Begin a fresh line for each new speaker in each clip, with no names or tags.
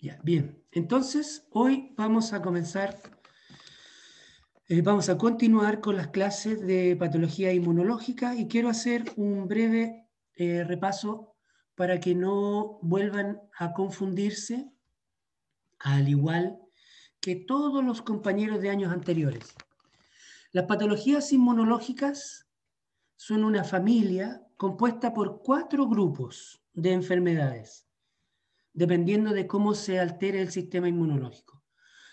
Ya, bien. Entonces, hoy vamos a comenzar, vamos a continuar con las clases de patología inmunológica y quiero hacer un breve repaso para que no vuelvan a confundirse, al igual que todos los compañeros de años anteriores. Las patologías inmunológicas son una familia compuesta por 4 grupos de enfermedades, dependiendo de cómo se altere el sistema inmunológico.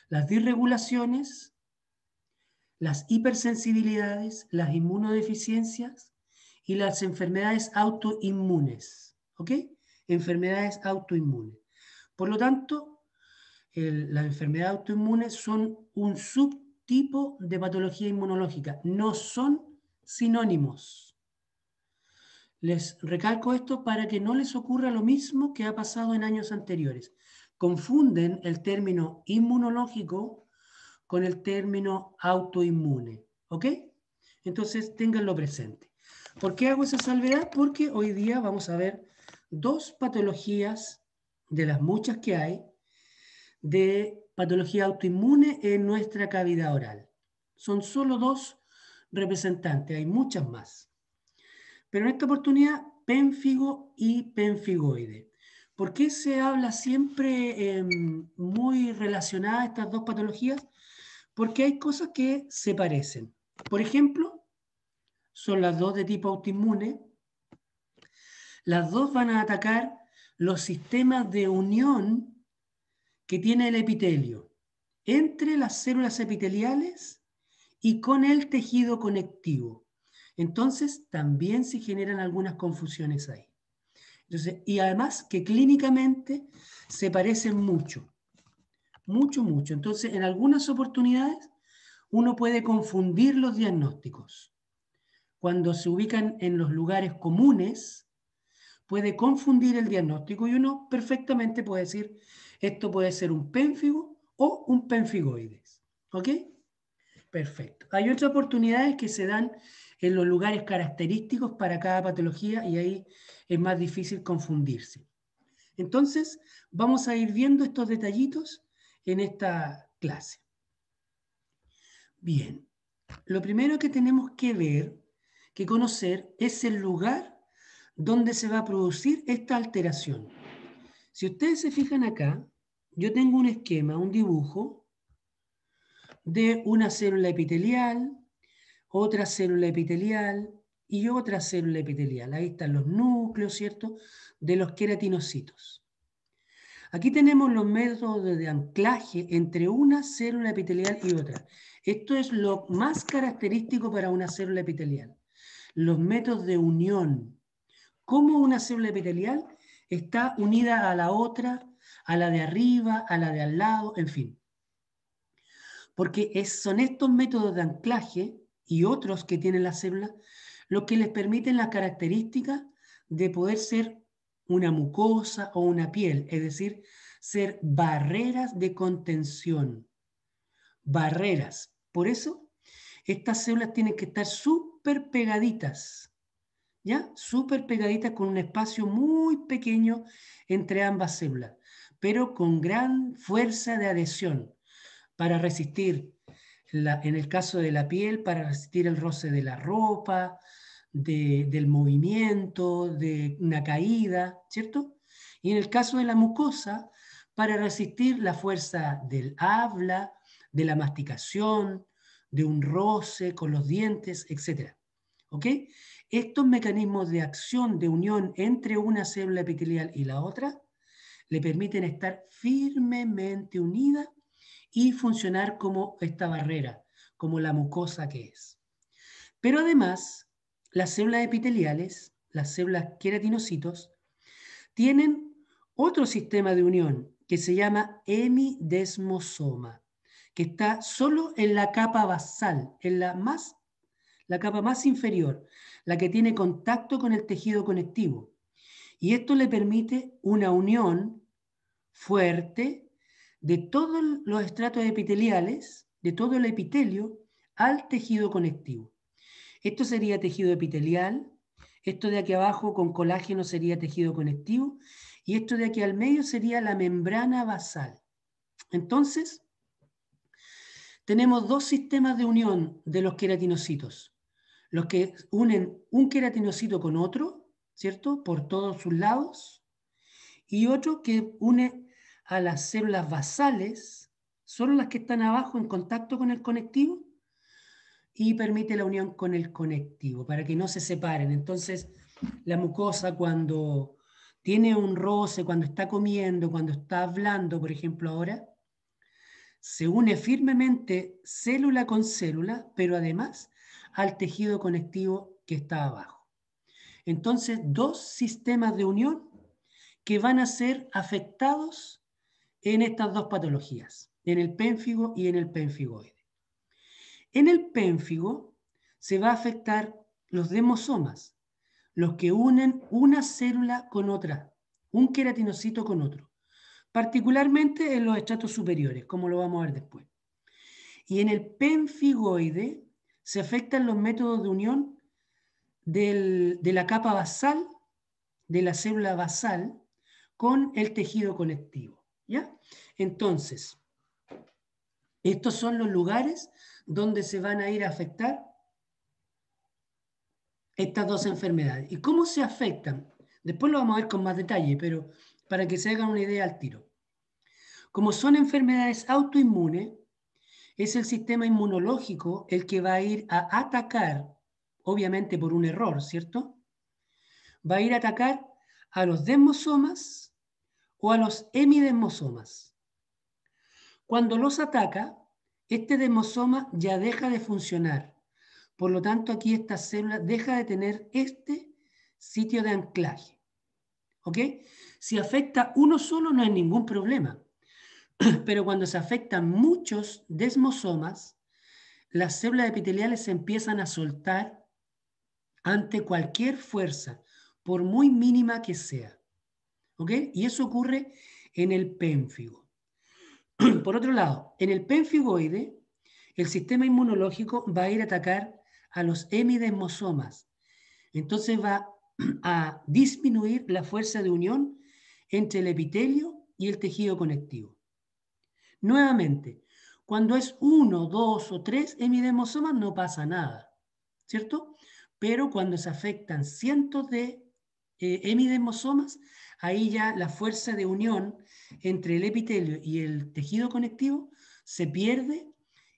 Las disregulaciones, las hipersensibilidades, las inmunodeficiencias y las enfermedades autoinmunes. ¿Ok? Enfermedades autoinmunes. Por lo tanto, las enfermedades autoinmunes son un subtipo de patología inmunológica, no son sinónimos. Les recalco esto para que no les ocurra lo mismo que ha pasado en años anteriores. Confunden el término inmunológico con el término autoinmune. ¿Ok? Entonces, ténganlo presente. ¿Por qué hago esa salvedad? Porque hoy día vamos a ver 2 patologías de las muchas que hay de patología autoinmune en nuestra cavidad oral. Son solo 2 representantes, hay muchas más. Pero en esta oportunidad, pénfigo y pénfigoide. ¿Por qué se habla siempre muy relacionadas estas 2 patologías? Porque hay cosas que se parecen. Por ejemplo, son las 2 de tipo autoinmune. Las 2 van a atacar los sistemas de unión que tiene el epitelio entre las células epiteliales y con el tejido conectivo. Entonces, también se generan algunas confusiones ahí. Entonces, y además que clínicamente se parecen mucho. Mucho. Entonces, en algunas oportunidades, uno puede confundir los diagnósticos. Cuando se ubican en los lugares comunes, puede confundir el diagnóstico y uno perfectamente puede decir, esto puede ser un pénfigo o un pénfigoides. ¿Ok? Perfecto. Hay otras oportunidades que se dan en los lugares característicos para cada patología y ahí es más difícil confundirse. Entonces, vamos a ir viendo estos detallitos en esta clase. Bien, lo primero que tenemos que ver, que conocer, es el lugar donde se va a producir esta alteración. Si ustedes se fijan acá, yo tengo un esquema, un dibujo de una célula epitelial, otra célula epitelial y otra célula epitelial. Ahí están los núcleos, ¿cierto?, de los queratinocitos. Aquí tenemos los métodos de anclaje entre una célula epitelial y otra. Esto es lo más característico para una célula epitelial. Los métodos de unión. Cómo una célula epitelial está unida a la otra, a la de arriba, a la de al lado, en fin. Porque son estos métodos de anclaje y otros que tienen la célula los que les permiten las características de poder ser una mucosa o una piel, es decir, ser barreras de contención. Barreras. Por eso, estas células tienen que estar súper pegaditas, ¿ya? Súper pegaditas con un espacio muy pequeño entre ambas células, pero con gran fuerza de adhesión para resistir, en el caso de la piel, para resistir el roce de la ropa, del movimiento, de una caída, ¿cierto? Y en el caso de la mucosa, para resistir la fuerza del habla, de la masticación, de un roce con los dientes, etc. ¿Ok? Estos mecanismos de acción, de unión entre una célula epitelial y la otra, le permiten estar firmemente unida y funcionar como esta barrera, como la mucosa que es. Pero además, las células epiteliales, las células queratinocitos, tienen otro sistema de unión que se llama hemidesmosoma, que está solo en la capa basal, en la capa más inferior, la que tiene contacto con el tejido conectivo. Y esto le permite una unión fuerte de todos los estratos epiteliales, de todo el epitelio, al tejido conectivo. Esto sería tejido epitelial, esto de aquí abajo con colágeno sería tejido conectivo, y esto de aquí al medio sería la membrana basal. Entonces, tenemos dos sistemas de unión de los queratinocitos. Los que unen un queratinocito con otro, ¿cierto? Por todos sus lados. Y otro que une a las células basales, solo las que están abajo en contacto con el conectivo, y permite la unión con el conectivo, para que no se separen. Entonces, la mucosa cuando tiene un roce, cuando está comiendo, cuando está hablando, por ejemplo ahora, se une firmemente célula con célula, pero además al tejido conectivo que está abajo. Entonces, dos sistemas de unión que van a ser afectados en estas dos patologías, en el pénfigo y en el pénfigoide. En el pénfigo se va a afectar los desmosomas, los que unen una célula con otra, un queratinocito con otro, particularmente en los estratos superiores, como lo vamos a ver después. Y en el pénfigoide se afectan los métodos de unión de la capa basal, de la célula basal, con el tejido conectivo, ¿ya? Entonces, estos son los lugares donde se van a ir a afectar estas dos enfermedades. ¿Y cómo se afectan? Después lo vamos a ver con más detalle, pero para que se hagan una idea al tiro. Como son enfermedades autoinmunes, es el sistema inmunológico el que va a ir a atacar, obviamente por un error, ¿cierto? Va a ir a atacar a los desmosomas o a los hemidesmosomas. Cuando los ataca, este desmosoma ya deja de funcionar. Por lo tanto, aquí esta célula deja de tener este sitio de anclaje. ¿Ok? Si afecta uno solo no hay ningún problema. Pero cuando se afectan muchos desmosomas, las células epiteliales se empiezan a soltar ante cualquier fuerza, por muy mínima que sea. ¿Ok? Y eso ocurre en el pénfigo. Por otro lado, en el pénfigoide, el sistema inmunológico va a ir a atacar a los hemidesmosomas. Entonces va a disminuir la fuerza de unión entre el epitelio y el tejido conectivo. Nuevamente, cuando es 1, 2 o 3 hemidesmosomas no pasa nada, ¿cierto? Pero cuando se afectan cientos de hemidesmosomas, ahí ya la fuerza de unión entre el epitelio y el tejido conectivo se pierde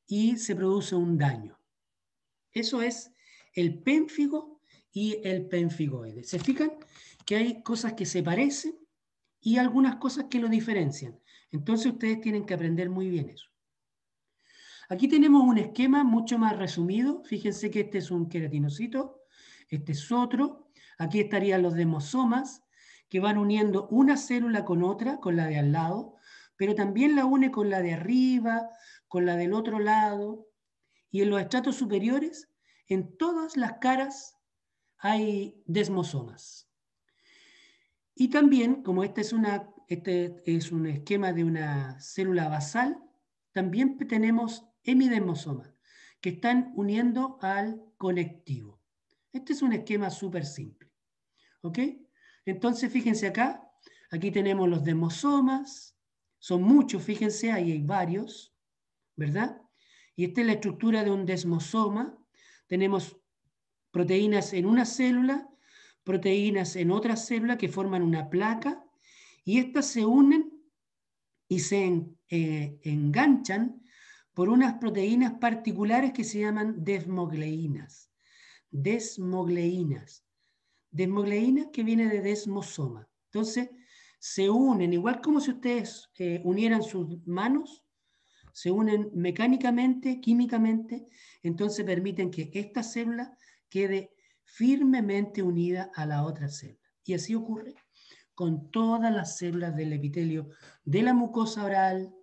y se produce un daño. Eso es el pénfigo y el pénfigoide. ¿Se fijan que hay cosas que se parecen y algunas cosas que lo diferencian? Entonces ustedes tienen que aprender muy bien eso. Aquí tenemos un esquema mucho más resumido. Fíjense que este es un queratinocito, este es otro. Aquí estarían los desmosomas que van uniendo una célula con otra, con la de al lado, pero también la une con la de arriba, con la del otro lado. Y en los estratos superiores, en todas las caras hay desmosomas. Y también, como este es un esquema de una célula basal, también tenemos hemidesmosomas que están uniendo al conectivo. Este es un esquema súper simple. ¿Ok? Entonces, fíjense acá, aquí tenemos los desmosomas, son muchos, fíjense, ahí hay varios, ¿verdad? Y esta es la estructura de un desmosoma. Tenemos proteínas en una célula, proteínas en otra célula que forman una placa, y estas se unen y se enganchan por unas proteínas particulares que se llaman desmogleínas. Desmogleínas. Desmogleína que viene de desmosoma. Entonces, se unen, igual como si ustedes unieran sus manos, se unen mecánicamente, químicamente, entonces permiten que esta célula quede firmemente unida a la otra célula. Y así ocurre con todas las células del epitelio, de la mucosa oral,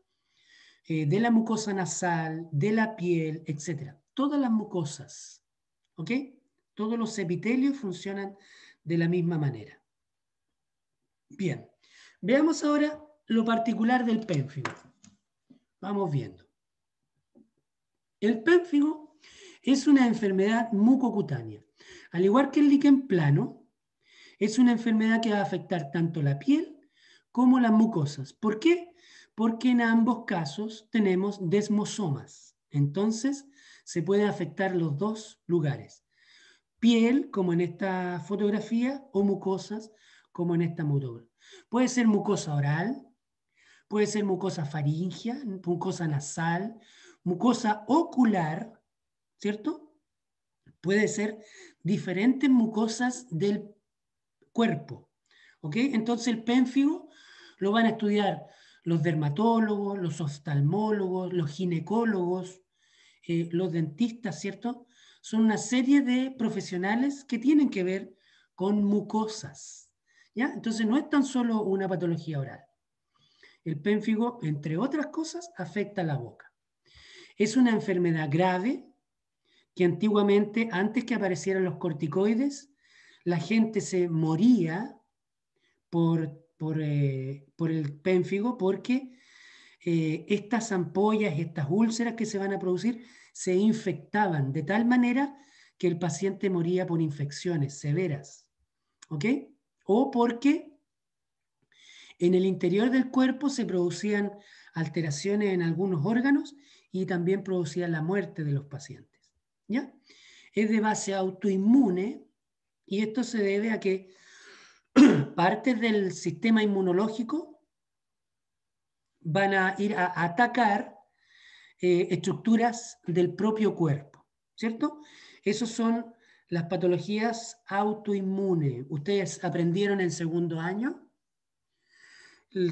de la mucosa nasal, de la piel, etc. Todas las mucosas, ¿ok? Todos los epitelios funcionan de la misma manera. Bien, veamos ahora lo particular del pénfigo. Vamos viendo. El pénfigo es una enfermedad mucocutánea. Al igual que el líquen plano, es una enfermedad que va a afectar tanto la piel como las mucosas. ¿Por qué? Porque en ambos casos tenemos desmosomas. Entonces, se pueden afectar los dos lugares. Piel, como en esta fotografía, o mucosas, como en esta fotografía. Puede ser mucosa oral, puede ser mucosa faríngea, mucosa nasal, mucosa ocular, ¿cierto? Puede ser diferentes mucosas del cuerpo, ¿ok? Entonces el pénfigo lo van a estudiar los dermatólogos, los oftalmólogos, los ginecólogos, los dentistas, ¿cierto? Son una serie de profesionales que tienen que ver con mucosas, ¿ya? Entonces no es tan solo una patología oral. El pénfigo, entre otras cosas, afecta la boca. Es una enfermedad grave que antiguamente, antes que aparecieran los corticoides, la gente se moría por el pénfigo porque estas ampollas, estas úlceras que se van a producir, se infectaban de tal manera que el paciente moría por infecciones severas, ¿ok? O porque en el interior del cuerpo se producían alteraciones en algunos órganos y también producían la muerte de los pacientes, ¿ya? Es de base autoinmune y esto se debe a que partes del sistema inmunológico van a ir a atacar estructuras del propio cuerpo, ¿cierto? Esas son las patologías autoinmunes. Ustedes aprendieron en segundo año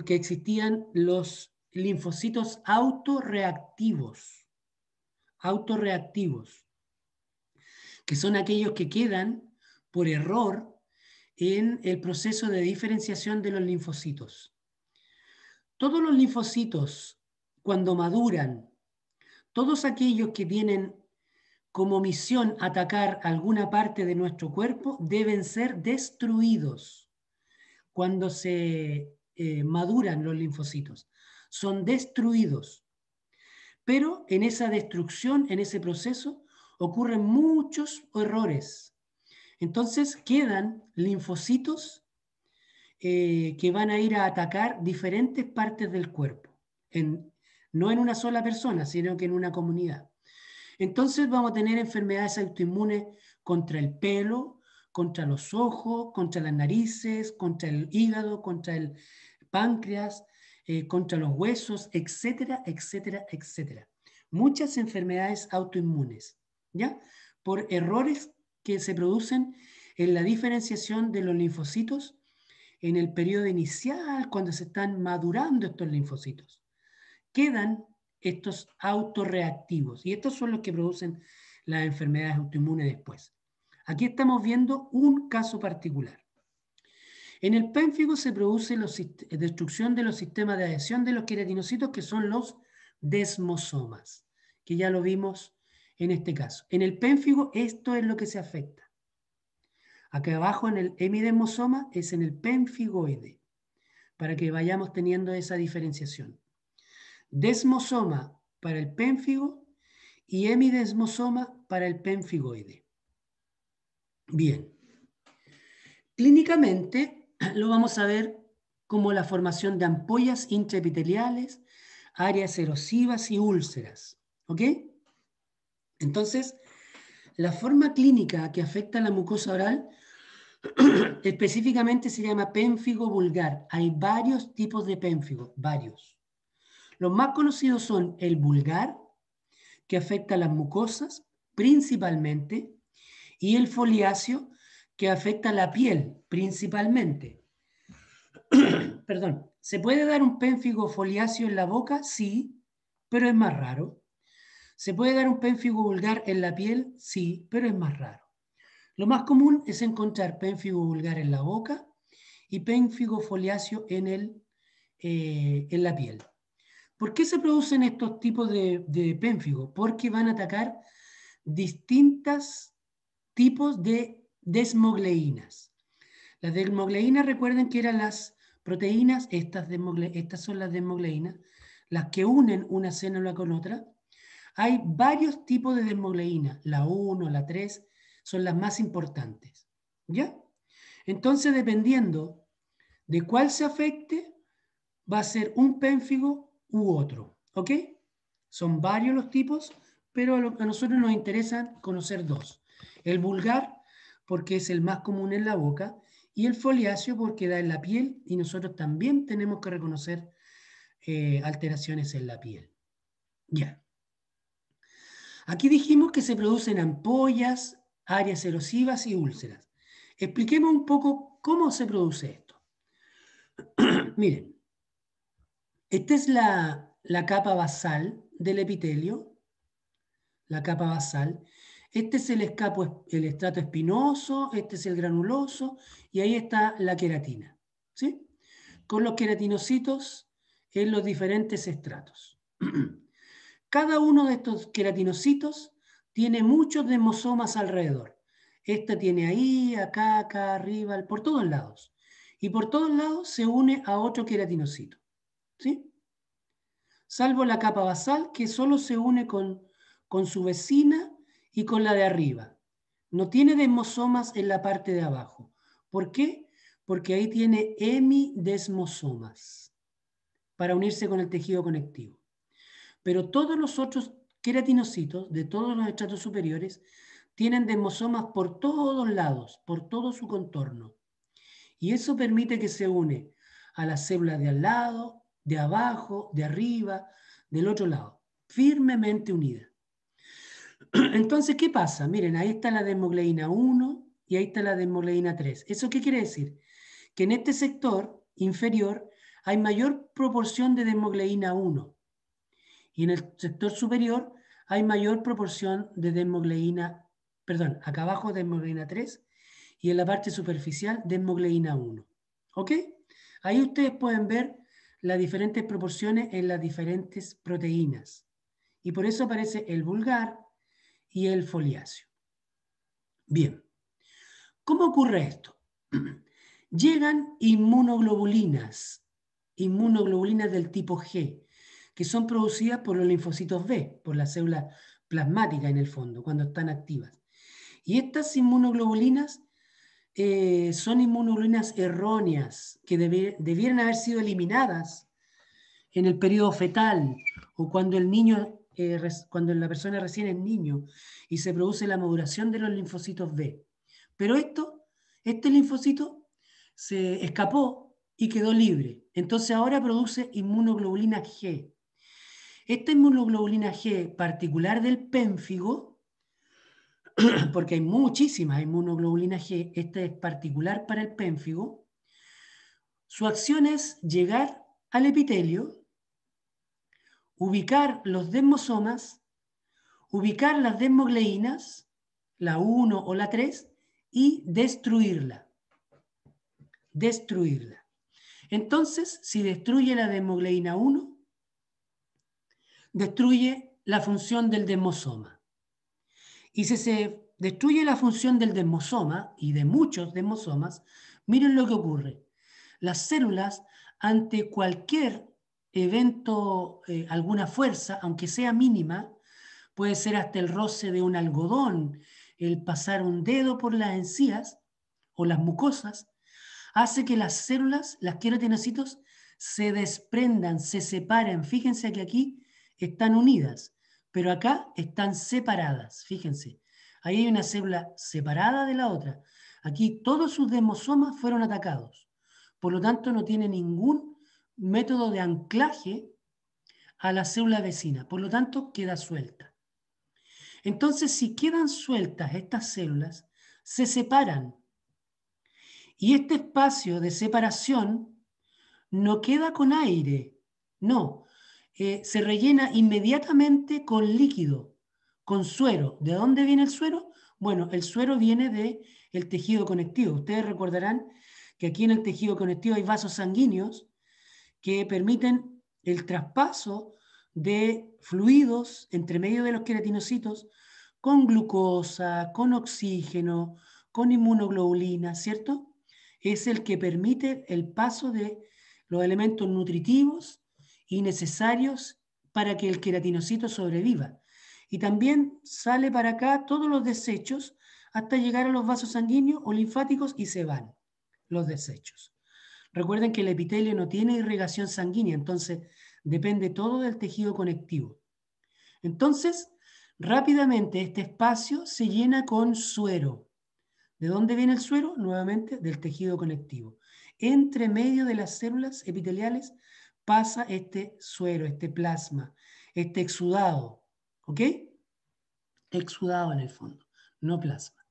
que existían los linfocitos autorreactivos, que son aquellos que quedan por error en el proceso de diferenciación de los linfocitos. Todos los linfocitos, cuando maduran, todos aquellos que tienen como misión atacar alguna parte de nuestro cuerpo, deben ser destruidos cuando se maduran los linfocitos. Son destruidos. Pero en esa destrucción, en ese proceso, ocurren muchos errores. Entonces quedan linfocitos que van a ir a atacar diferentes partes del cuerpo, no en una sola persona, sino que en una comunidad. Entonces vamos a tener enfermedades autoinmunes contra el pelo, contra los ojos, contra las narices, contra el hígado, contra el páncreas, contra los huesos, etcétera, etcétera, etcétera. Muchas enfermedades autoinmunes, ¿ya? Por errores que se producen en la diferenciación de los linfocitos en el periodo inicial, cuando se están madurando estos linfocitos. Quedan estos autorreactivos y estos son los que producen las enfermedades autoinmunes después. Aquí estamos viendo un caso particular. En el pénfigo se produce destrucción de los sistemas de adhesión de los queratinocitos, que son los desmosomas, que ya lo vimos en este caso. En el pénfigo esto es lo que se afecta. Acá abajo en el hemidesmosoma es en el pénfigoide, para que vayamos teniendo esa diferenciación. Desmosoma para el pénfigo y hemidesmosoma para el pénfigoide. Bien. Clínicamente lo vamos a ver como la formación de ampollas intraepiteliales, áreas erosivas y úlceras. ¿Ok? Entonces, la forma clínica que afecta a la mucosa oral específicamente se llama pénfigo vulgar. Hay varios tipos de pénfigo, varios. Los más conocidos son el vulgar, que afecta a las mucosas principalmente, y el foliáceo, que afecta a la piel principalmente. Perdón, ¿se puede dar un pénfigo foliáceo en la boca? Sí, pero es más raro. ¿Se puede dar un pénfigo vulgar en la piel? Sí, pero es más raro. Lo más común es encontrar pénfigo vulgar en la boca y pénfigo foliáceo en la piel. ¿Por qué se producen estos tipos de pénfigo? Porque van a atacar distintos tipos de desmogleínas. Las desmogleínas, recuerden que eran las proteínas, estas son las desmogleínas, las que unen una célula con otra. Hay varios tipos de desmogleína, la 1, la 3, son las más importantes. ¿Ya? Entonces, dependiendo de cuál se afecte, va a ser un pénfigo u otro, ¿ok? Son varios los tipos, pero a nosotros nos interesan conocer dos. El vulgar, porque es el más común en la boca, y el foliáceo, porque da en la piel, y nosotros también tenemos que reconocer alteraciones en la piel. Ya. Aquí dijimos que se producen ampollas, áreas erosivas y úlceras. Expliquemos un poco cómo se produce esto. Miren, esta es la capa basal del epitelio, la capa basal. Este es el estrato espinoso, este es el granuloso, y ahí está la queratina, ¿sí? Con los queratinocitos en los diferentes estratos. Cada uno de estos queratinocitos tiene muchos desmosomas alrededor. Esta tiene ahí, acá, acá, arriba, por todos lados. Y por todos lados se une a otro queratinocito, ¿sí? Salvo la capa basal, que solo se une con su vecina y con la de arriba. No tiene desmosomas en la parte de abajo. ¿Por qué? Porque ahí tiene hemidesmosomas para unirse con el tejido conectivo. Pero todos los otros queratinocitos de todos los estratos superiores tienen desmosomas por todos lados, por todo su contorno. Y eso permite que se une a las células de al lado, de abajo, de arriba, del otro lado, firmemente unida. Entonces, ¿qué pasa? Miren, ahí está la desmogleína 1 y ahí está la desmogleína 3. ¿Eso qué quiere decir? Que en este sector inferior hay mayor proporción de desmogleína 1 y en el sector superior hay mayor proporción de desmogleína, perdón, acá abajo desmogleína 3 y en la parte superficial desmogleína 1. ¿Ok? Ahí ustedes pueden ver las diferentes proporciones en las diferentes proteínas. Y por eso aparece el vulgar y el foliáceo. Bien, ¿cómo ocurre esto? Llegan inmunoglobulinas del tipo G, que son producidas por los linfocitos B, por las células plasmáticas en el fondo, cuando están activas. Y estas inmunoglobulinas son inmunoglobulinas erróneas que debieran haber sido eliminadas en el periodo fetal o cuando el niño, cuando la persona recién es niño y se produce la maduración de los linfocitos B. Pero este linfocito se escapó y quedó libre. Entonces ahora produce inmunoglobulina G. Esta inmunoglobulina G particular del pénfigo, porque hay muchísimas inmunoglobulinas G, esta es particular para el pénfigo, su acción es llegar al epitelio, ubicar los desmosomas, ubicar las desmogleínas, la 1 o la 3, y destruirla. Destruirla. Entonces, si destruye la desmogleína 1, destruye la función del desmosoma. Y si se destruye la función del desmosoma y de muchos desmosomas, miren lo que ocurre. Las células, ante cualquier evento, alguna fuerza, aunque sea mínima, puede ser hasta el roce de un algodón, el pasar un dedo por las encías o las mucosas, hace que las células, las queratinocitos, se desprendan, se separen. Fíjense que aquí están unidas, pero acá están separadas. Fíjense, ahí hay una célula separada de la otra. Aquí todos sus desmosomas fueron atacados. Por lo tanto, no tiene ningún método de anclaje a la célula vecina. Por lo tanto, queda suelta. Entonces, si quedan sueltas estas células, se separan. Y este espacio de separación no queda con aire, no, se rellena inmediatamente con líquido, con suero. ¿De dónde viene el suero? Bueno, el suero viene del tejido conectivo. Ustedes recordarán que aquí en el tejido conectivo hay vasos sanguíneos que permiten el traspaso de fluidos entre medio de los queratinocitos con glucosa, con oxígeno, con inmunoglobulina, ¿cierto? Es el que permite el paso de los elementos nutritivos y necesarios para que el queratinocito sobreviva. Y también sale para acá todos los desechos hasta llegar a los vasos sanguíneos o linfáticos y se van los desechos. Recuerden que el epitelio no tiene irrigación sanguínea, entonces depende todo del tejido conectivo. Entonces, rápidamente este espacio se llena con suero. ¿De dónde viene el suero? Nuevamente, del tejido conectivo. Entre medio de las células epiteliales pasa este suero, este plasma, este exudado. ¿Ok? Exudado en el fondo, no plasma.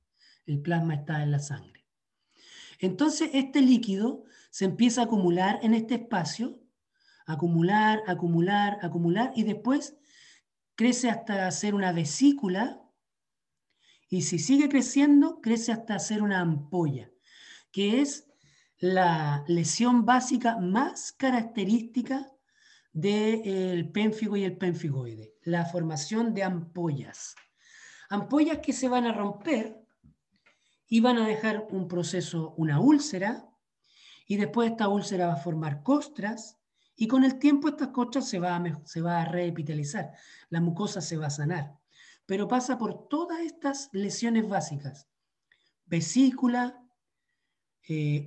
El plasma está en la sangre. Entonces, este líquido se empieza a acumular en este espacio, acumular, acumular, acumular, y después crece hasta hacer una vesícula, y si sigue creciendo, crece hasta hacer una ampolla, que es la lesión básica más característica del pénfigo y el pénfigoide, la formación de ampollas. Ampollas que se van a romper y van a dejar un proceso, una úlcera, y después esta úlcera va a formar costras, y con el tiempo estas costras se va a reepitelizar, la mucosa se va a sanar, pero pasa por todas estas lesiones básicas: vesícula,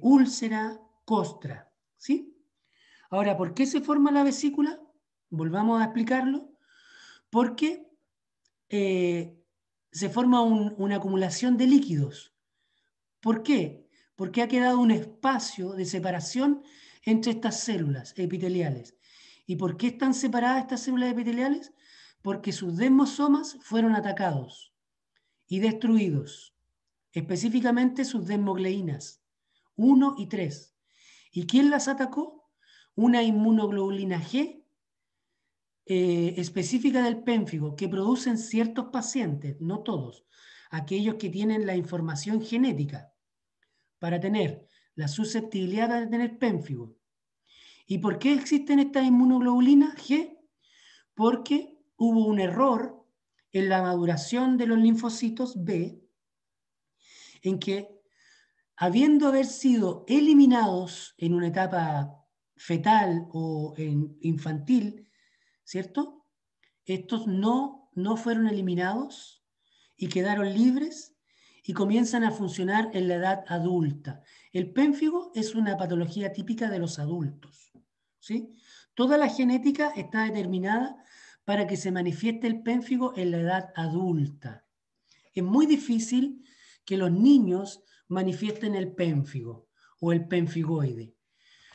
úlcera, costra, ¿sí? Ahora, ¿por qué se forma la vesícula? Volvamos a explicarlo. Porque se forma una acumulación de líquidos. ¿Por qué? Porque ha quedado un espacio de separación entre estas células epiteliales. ¿Y por qué están separadas estas células epiteliales? Porque sus desmosomas fueron atacados y destruidos, específicamente sus desmogleínas 1 y 3. ¿Y quién las atacó? Una inmunoglobulina G específica del pénfigo que producen ciertos pacientes, no todos, aquellos que tienen la información genética para tener la susceptibilidad de tener pénfigo. ¿Y por qué existen estas inmunoglobulinas G? Porque hubo un error en la maduración de los linfocitos B, en que, habiendo haber sido eliminados en una etapa fetal o infantil, ¿cierto? Estos no fueron eliminados y quedaron libres y comienzan a funcionar en la edad adulta. El pénfigo es una patología típica de los adultos, ¿sí? Toda la genética está determinada para que se manifieste el pénfigo en la edad adulta. Es muy difícil que los niños manifiesten el pénfigo o el pénfigoide.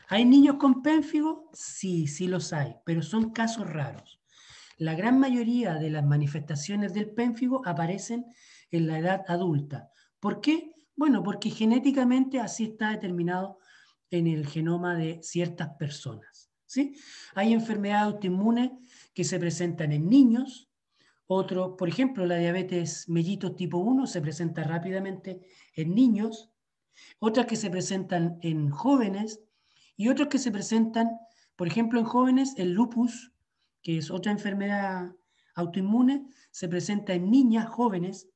¿Hay niños con pénfigo? Sí, sí los hay, pero son casos raros. La gran mayoría de las manifestaciones del pénfigo aparecen en la edad adulta. ¿Por qué? Bueno, porque genéticamente así está determinado en el genoma de ciertas personas, ¿sí? Hay enfermedades autoinmunes que se presentan en niños. Otro, por ejemplo, la diabetes mellitus tipo 1 se presenta rápidamente en niños, otras que se presentan en jóvenes y otras que se presentan, por ejemplo, en jóvenes, el lupus, que es otra enfermedad autoinmune, se presenta en niñas jóvenes,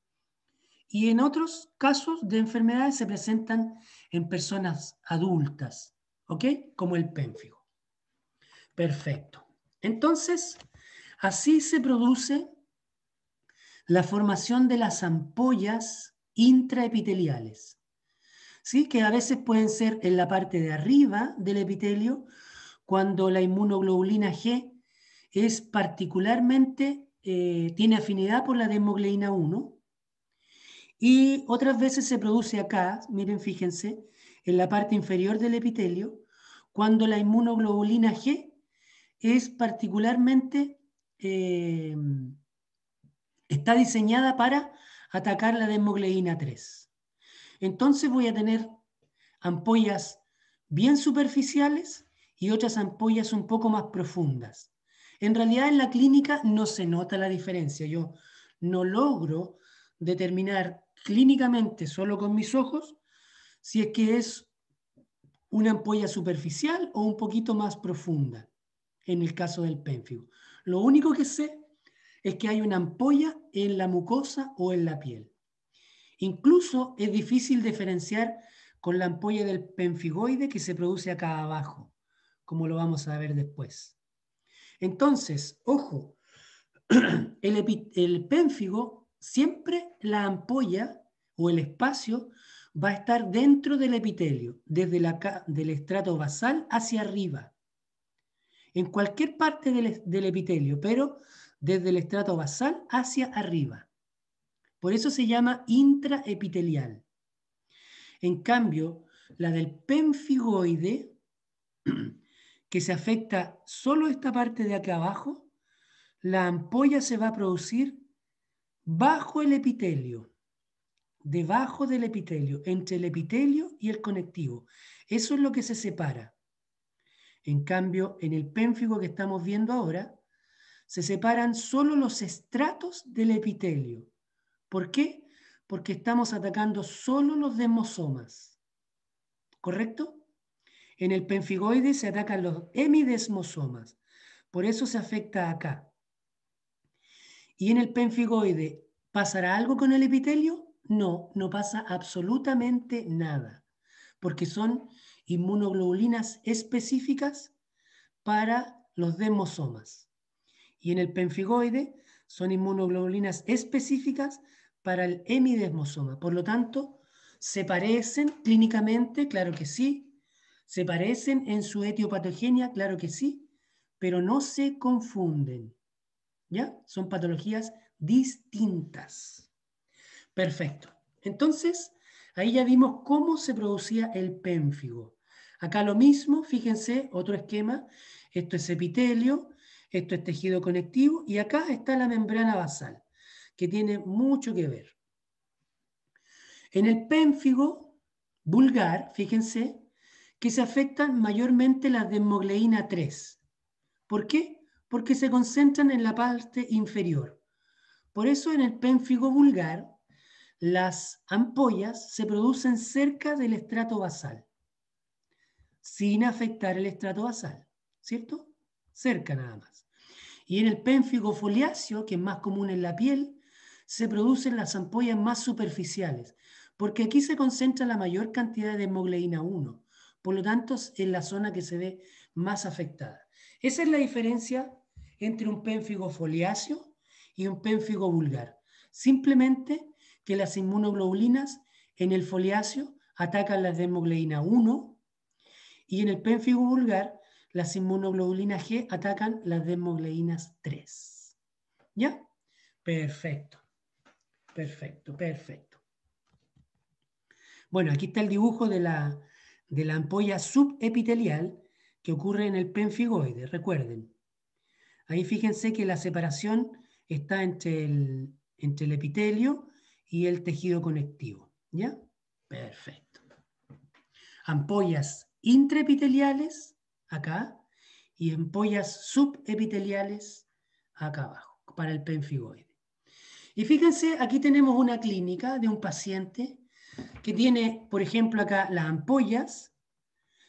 y en otros casos de enfermedades se presentan en personas adultas, ¿ok? Como el pénfigo. Perfecto. Entonces, así se produce la formación de las ampollas intraepiteliales, ¿sí? Que a veces pueden ser en la parte de arriba del epitelio, cuando la inmunoglobulina G es particularmente, tiene afinidad por la desmogleína 1, y otras veces se produce acá, miren, fíjense, en la parte inferior del epitelio, cuando la inmunoglobulina G es particularmente, está diseñada para atacar la desmogleína 3. Entonces voy a tener ampollas bien superficiales y otras ampollas un poco más profundas. En realidad en la clínica no se nota la diferencia. Yo no logro determinar clínicamente solo con mis ojos si es que es una ampolla superficial o un poquito más profunda en el caso del pénfigo. Lo único que sé es que hay una ampolla en la mucosa o en la piel. Incluso es difícil diferenciar con la ampolla del pénfigoide que se produce acá abajo, como lo vamos a ver después. Entonces, ojo, el pénfigo, siempre la ampolla o el espacio va a estar dentro del epitelio, desde del estrato basal hacia arriba, en cualquier parte del epitelio, pero desde el estrato basal hacia arriba. Por eso se llama intraepitelial. En cambio, la del pemfigoide, que se afecta solo esta parte de acá abajo, la ampolla se va a producir bajo el epitelio, debajo del epitelio, entre el epitelio y el conectivo. Eso es lo que se separa. En cambio, en el pénfigo que estamos viendo ahora, se separan solo los estratos del epitelio. ¿Por qué? Porque estamos atacando solo los desmosomas. ¿Correcto? En el pemfigoide se atacan los hemidesmosomas. Por eso se afecta acá. ¿Y en el pemfigoide pasará algo con el epitelio? No, no pasa absolutamente nada, porque son inmunoglobulinas específicas para los desmosomas. Y en el pemfigoide son inmunoglobulinas específicas para el hemidesmosoma. Por lo tanto, ¿se parecen clínicamente? Claro que sí. ¿Se parecen en su etiopatogenia? Claro que sí, pero no se confunden. ¿Ya? Son patologías distintas. Perfecto. Entonces, ahí ya vimos cómo se producía el pénfigo. Acá lo mismo, fíjense, otro esquema. Esto es epitelio, esto es tejido conectivo y acá está la membrana basal, que tiene mucho que ver. En el pénfigo vulgar, fíjense, que se afectan mayormente las desmogleína 3. ¿Por qué? Porque se concentran en la parte inferior. Por eso en el pénfigo vulgar, las ampollas se producen cerca del estrato basal, sin afectar el estrato basal, ¿cierto? Cerca nada más. Y en el pénfigo foliáceo, que es más común en la piel, se producen las ampollas más superficiales, porque aquí se concentra la mayor cantidad de hemogleína 1, por lo tanto es la zona que se ve más afectada. Esa es la diferencia entre un pénfigo foliáceo y un pénfigo vulgar. Simplemente que las inmunoglobulinas en el foliáceo atacan las de hemogleína 1 y en el pénfigo vulgar las inmunoglobulinas G atacan las desmogleínas 3. ¿Ya? Perfecto. Perfecto, perfecto. Bueno, aquí está el dibujo de la ampolla subepitelial que ocurre en el pemfigoide, recuerden. Ahí fíjense que la separación está entre el epitelio y el tejido conectivo. ¿Ya? Perfecto. Ampollas intraepiteliales, acá, y ampollas subepiteliales, acá abajo, para el pemfigoide. Y fíjense, aquí tenemos una clínica de un paciente que tiene, por ejemplo, acá las ampollas.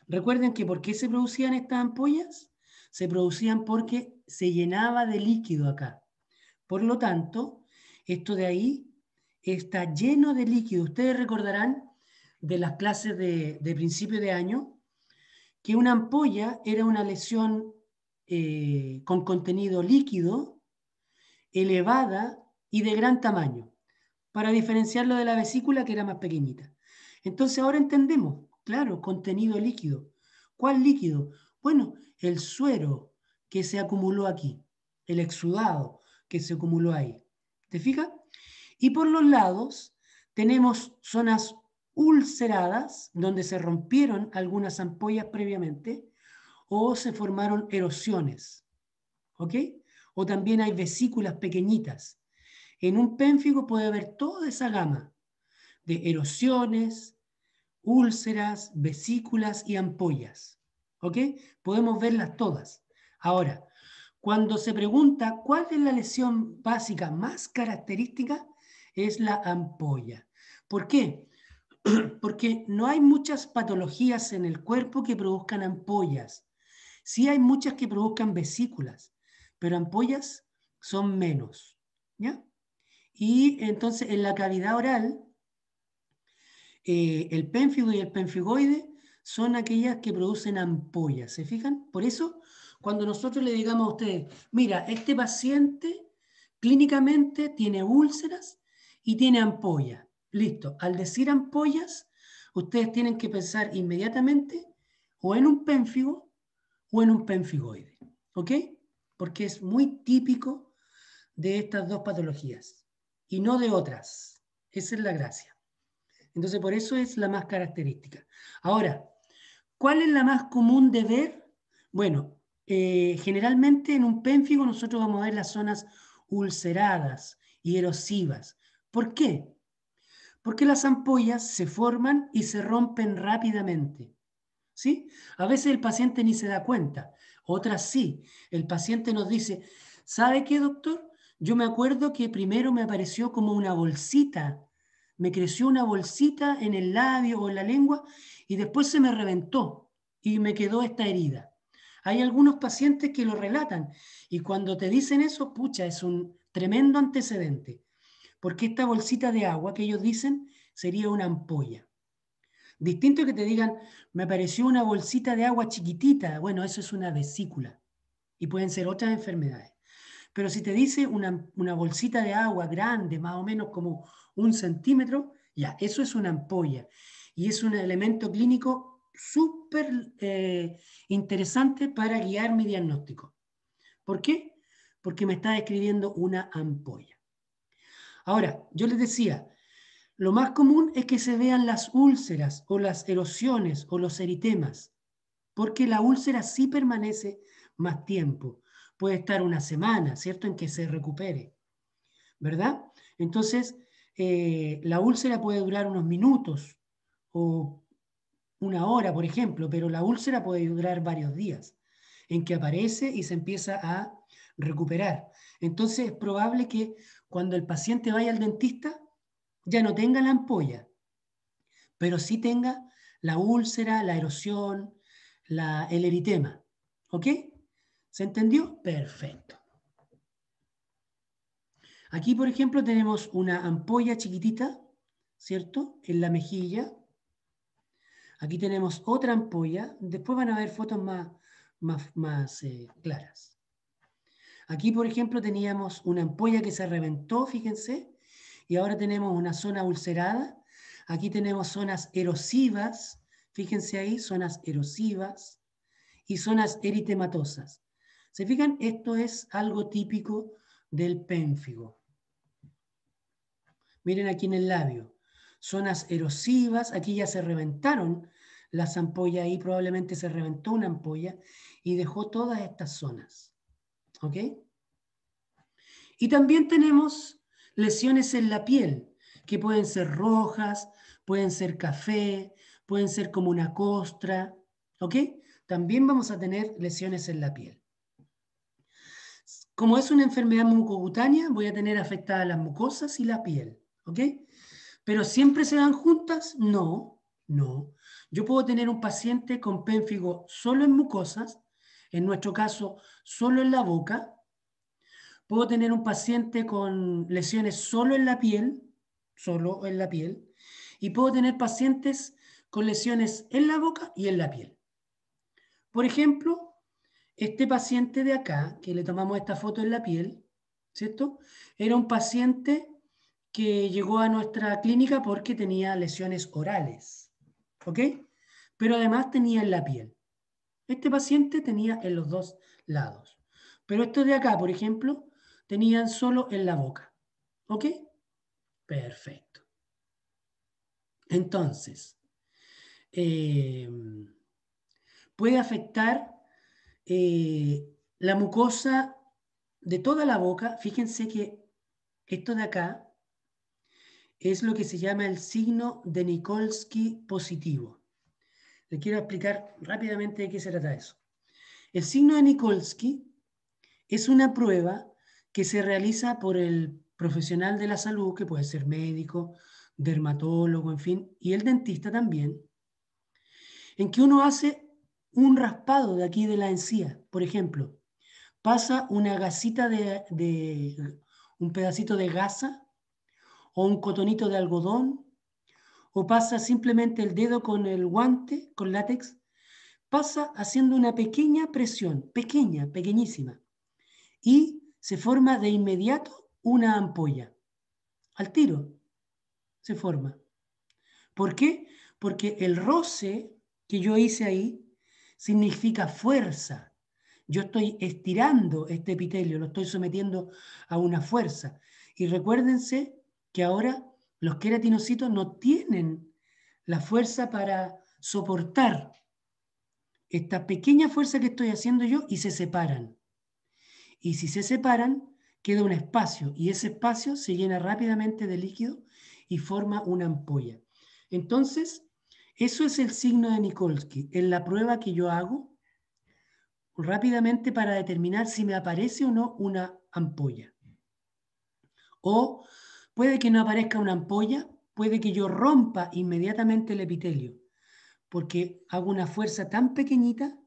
Recuerden que ¿por qué se producían estas ampollas? Se producían porque se llenaba de líquido acá. Por lo tanto, esto de ahí está lleno de líquido. Ustedes recordarán de las clases de principio de año que una ampolla era una lesión con contenido líquido, elevada y de gran tamaño, para diferenciarlo de la vesícula que era más pequeñita. Entonces ahora entendemos, claro, contenido líquido. ¿Cuál líquido? Bueno, el suero que se acumuló aquí, el exudado que se acumuló ahí. ¿Te fijas? Y por los lados tenemos zonas ulceradas, donde se rompieron algunas ampollas previamente, o se formaron erosiones. ¿Ok? O también hay vesículas pequeñitas. En un pénfigo puede haber toda esa gama de erosiones, úlceras, vesículas y ampollas. ¿Ok? Podemos verlas todas. Ahora, cuando se pregunta cuál es la lesión básica más característica, es la ampolla. ¿Por qué? Porque no hay muchas patologías en el cuerpo que produzcan ampollas. Sí hay muchas que produzcan vesículas, pero ampollas son menos. ¿Ya? Y entonces en la cavidad oral, el pénfigo y el pemfigoide son aquellas que producen ampollas. ¿Se fijan? Por eso, cuando nosotros le digamos a ustedes, mira, este paciente clínicamente tiene úlceras y tiene ampollas. Listo. Al decir ampollas, ustedes tienen que pensar inmediatamente o en un pénfigo o en un pénfigoide, ¿ok? Porque es muy típico de estas dos patologías y no de otras. Esa es la gracia. Entonces, por eso es la más característica. Ahora, ¿cuál es la más común de ver? Bueno, generalmente en un pénfigo nosotros vamos a ver las zonas ulceradas y erosivas. ¿Por qué? Porque las ampollas se forman y se rompen rápidamente. ¿Sí? A veces el paciente ni se da cuenta, otras sí. El paciente nos dice, ¿sabe qué, doctor? Yo me acuerdo que primero me apareció como una bolsita, me creció una bolsita en el labio o en la lengua y después se me reventó y me quedó esta herida. Hay algunos pacientes que lo relatan y cuando te dicen eso, pucha, es un tremendo antecedente, porque esta bolsita de agua que ellos dicen sería una ampolla. Distinto que te digan, me apareció una bolsita de agua chiquitita. Bueno, eso es una vesícula y pueden ser otras enfermedades. Pero si te dice una bolsita de agua grande, más o menos como 1 centímetro, ya, eso es una ampolla. Y es un elemento clínico súper interesante para guiar mi diagnóstico. ¿Por qué? Porque me está describiendo una ampolla. Ahora, yo les decía, lo más común es que se vean las úlceras o las erosiones o los eritemas, porque la úlcera sí permanece más tiempo. Puede estar una semana, ¿cierto?, en que se recupere, ¿verdad? Entonces, la úlcera puede durar unos minutos o una hora, por ejemplo, pero la úlcera puede durar varios días, en que aparece y se empieza a recuperar. Entonces, es probable que cuando el paciente vaya al dentista, ya no tenga la ampolla, pero sí tenga la úlcera, la erosión, el eritema. ¿Ok? ¿Se entendió? Perfecto. Aquí, por ejemplo, tenemos una ampolla chiquitita, ¿cierto? En la mejilla. Aquí tenemos otra ampolla. Después van a ver fotos más claras. Aquí, por ejemplo, teníamos una ampolla que se reventó, fíjense, y ahora tenemos una zona ulcerada. Aquí tenemos zonas erosivas, fíjense ahí, zonas erosivas y zonas eritematosas. ¿Se fijan? Esto es algo típico del pénfigo. Miren aquí en el labio, zonas erosivas, aquí ya se reventaron las ampollas, ahí probablemente se reventó una ampolla y dejó todas estas zonas. ¿Ok? Y también tenemos lesiones en la piel, que pueden ser rojas, pueden ser café, pueden ser como una costra, ¿ok? También vamos a tener lesiones en la piel. Como es una enfermedad mucocutánea, voy a tener afectadas las mucosas y la piel, ¿ok? Pero ¿siempre se dan juntas? No, no. Yo puedo tener un paciente con pénfigo solo en mucosas, en nuestro caso solo en la boca. Puedo tener un paciente con lesiones solo en la piel, y puedo tener pacientes con lesiones en la boca y en la piel. Por ejemplo, este paciente de acá, que le tomamos esta foto en la piel, ¿cierto? Era un paciente que llegó a nuestra clínica porque tenía lesiones orales, ¿ok? Pero además tenía en la piel. Este paciente tenía en los dos lados. Pero estos de acá, por ejemplo, tenían solo en la boca. ¿Ok? Perfecto. Entonces, eh, puede afectar la mucosa de toda la boca. Fíjense que esto de acá es lo que se llama el signo de Nikolsky positivo. Les quiero explicar rápidamente de qué se trata eso. El signo de Nikolsky es una prueba que se realiza por el profesional de la salud, que puede ser médico, dermatólogo, en fin, y el dentista también, en que uno hace un raspado de aquí de la encía. Por ejemplo, pasa una gasita un pedacito de gasa o un cotonito de algodón, o pasa simplemente el dedo con el guante, con látex, pasa haciendo una pequeña presión, pequeñísima, y se forma de inmediato una ampolla. Al tiro se forma. ¿Por qué? Porque el roce que yo hice ahí significa fuerza. Yo estoy estirando este epitelio, lo estoy sometiendo a una fuerza. Y recuérdense que ahora los queratinocitos no tienen la fuerza para soportar esta pequeña fuerza que estoy haciendo yo y se separan. Y si se separan, queda un espacio y ese espacio se llena rápidamente de líquido y forma una ampolla. Entonces, eso es el signo de Nikolsky. En la prueba que yo hago rápidamente para determinar si me aparece o no una ampolla. O puede que no aparezca una ampolla, puede que yo rompa inmediatamente el epitelio, porque hago una fuerza tan pequeñita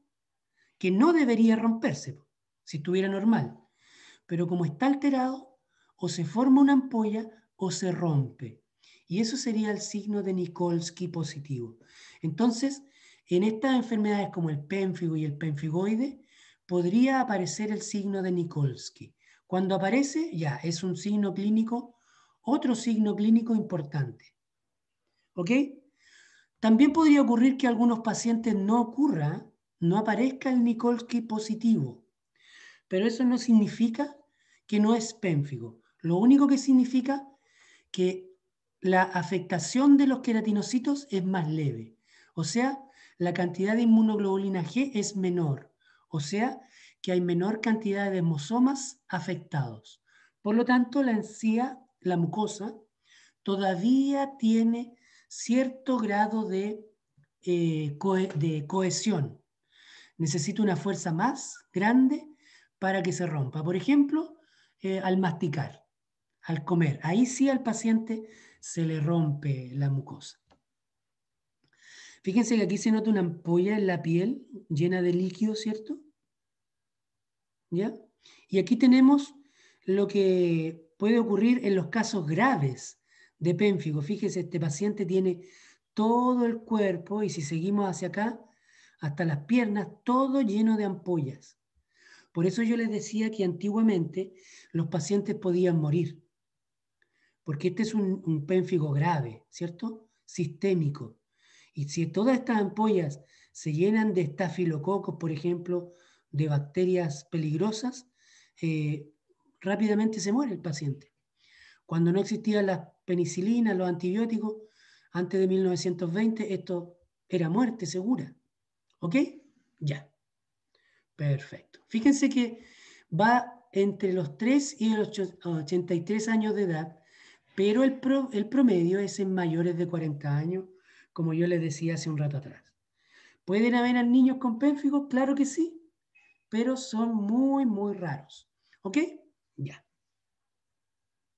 que no debería romperse si estuviera normal. Pero como está alterado, o se forma una ampolla o se rompe. Y eso sería el signo de Nikolsky positivo. Entonces, en estas enfermedades como el pénfigo y el pénfigoide, podría aparecer el signo de Nikolsky. Cuando aparece, ya es un signo clínico, otro signo clínico importante. ¿Ok? También podría ocurrir que a algunos pacientes no ocurra, no aparezca el Nikolsky positivo, pero eso no significa que no es pénfigo. Lo único que significa que la afectación de los queratinocitos es más leve. O sea, la cantidad de inmunoglobulina G es menor. O sea, que hay menor cantidad de desmosomas afectados. Por lo tanto, la encía, la mucosa, todavía tiene cierto grado de cohesión. Necesita una fuerza más grande para que se rompa. Por ejemplo, al masticar, al comer. Ahí sí al paciente se le rompe la mucosa. Fíjense que aquí se nota una ampolla en la piel llena de líquido, ¿cierto? ¿Ya? Y aquí tenemos lo que puede ocurrir en los casos graves de pénfigo. Fíjense, este paciente tiene todo el cuerpo y si seguimos hacia acá, hasta las piernas, todo lleno de ampollas. Por eso yo les decía que antiguamente los pacientes podían morir, porque este es un pénfigo grave, ¿cierto? Sistémico. Y si todas estas ampollas se llenan de estafilococos, por ejemplo, de bacterias peligrosas, eh, rápidamente se muere el paciente. Cuando no existían las penicilinas, los antibióticos, antes de 1920, esto era muerte segura. ¿Ok? Ya. Perfecto. Fíjense que va entre los 3 y los 83 años de edad, pero el promedio es en mayores de 40 años, como yo les decía hace un rato atrás. ¿Pueden haber niños con pénfigo? Claro que sí, pero son muy, muy raros. ¿Ok? Ya.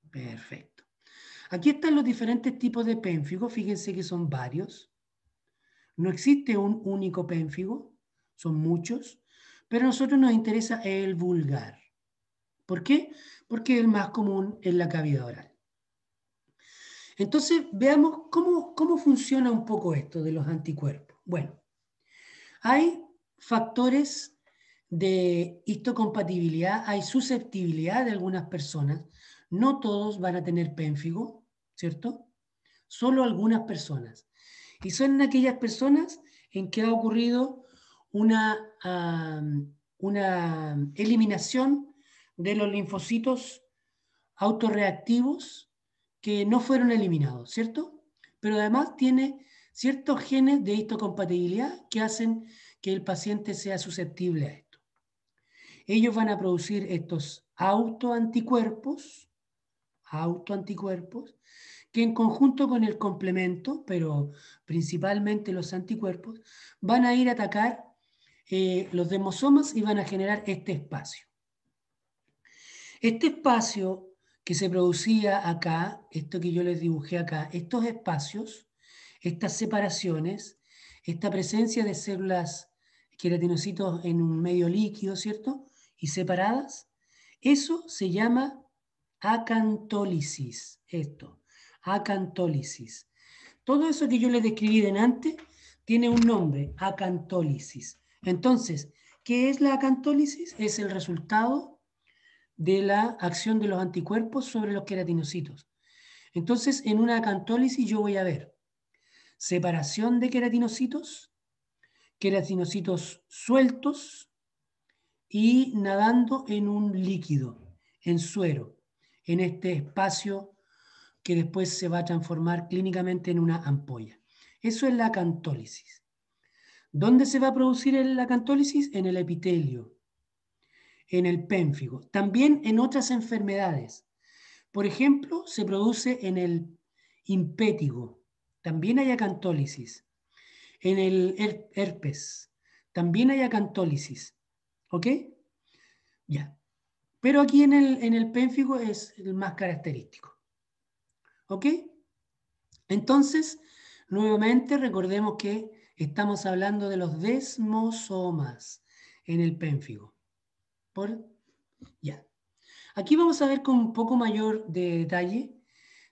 Perfecto. Aquí están los diferentes tipos de pénfigo. Fíjense que son varios. No existe un único pénfigo, son muchos, pero a nosotros nos interesa el vulgar. ¿Por qué? Porque es el más común en la cavidad oral. Entonces, veamos cómo funciona un poco esto de los anticuerpos. Bueno, hay factores de histocompatibilidad, hay susceptibilidad de algunas personas. No todos van a tener pénfigo, ¿cierto? Solo algunas personas. Y son aquellas personas en que ha ocurrido una eliminación de los linfocitos autorreactivos que no fueron eliminados, ¿cierto? Pero además tiene ciertos genes de histocompatibilidad que hacen que el paciente sea susceptible a esto. Ellos van a producir estos autoanticuerpos, que en conjunto con el complemento, pero principalmente los anticuerpos, van a ir a atacar los desmosomas y van a generar este espacio. Este espacio que se producía acá, esto que yo les dibujé acá, estos espacios, estas separaciones, esta presencia de células queratinocitos en un medio líquido, ¿cierto? Y separadas, eso se llama acantólisis, acantólisis. Todo eso que yo les describí delante tiene un nombre, acantólisis. Entonces, ¿qué es la acantólisis? Es el resultado de la acción de los anticuerpos sobre los queratinocitos. Entonces, en una acantólisis yo voy a ver separación de queratinocitos sueltos y nadando en un líquido, en suero, en este espacio que después se va a transformar clínicamente en una ampolla. Eso es la acantólisis. ¿Dónde se va a producir la acantólisis? En el epitelio, en el pénfigo. También en otras enfermedades. Por ejemplo, se produce en el impétigo. También hay acantólisis. En el herpes. También hay acantólisis. ¿Ok? Ya. Pero aquí en el pénfigo es el más característico. ¿Ok? Entonces, nuevamente recordemos que estamos hablando de los desmosomas en el pénfigo. Ya. Aquí vamos a ver con un poco mayor de detalle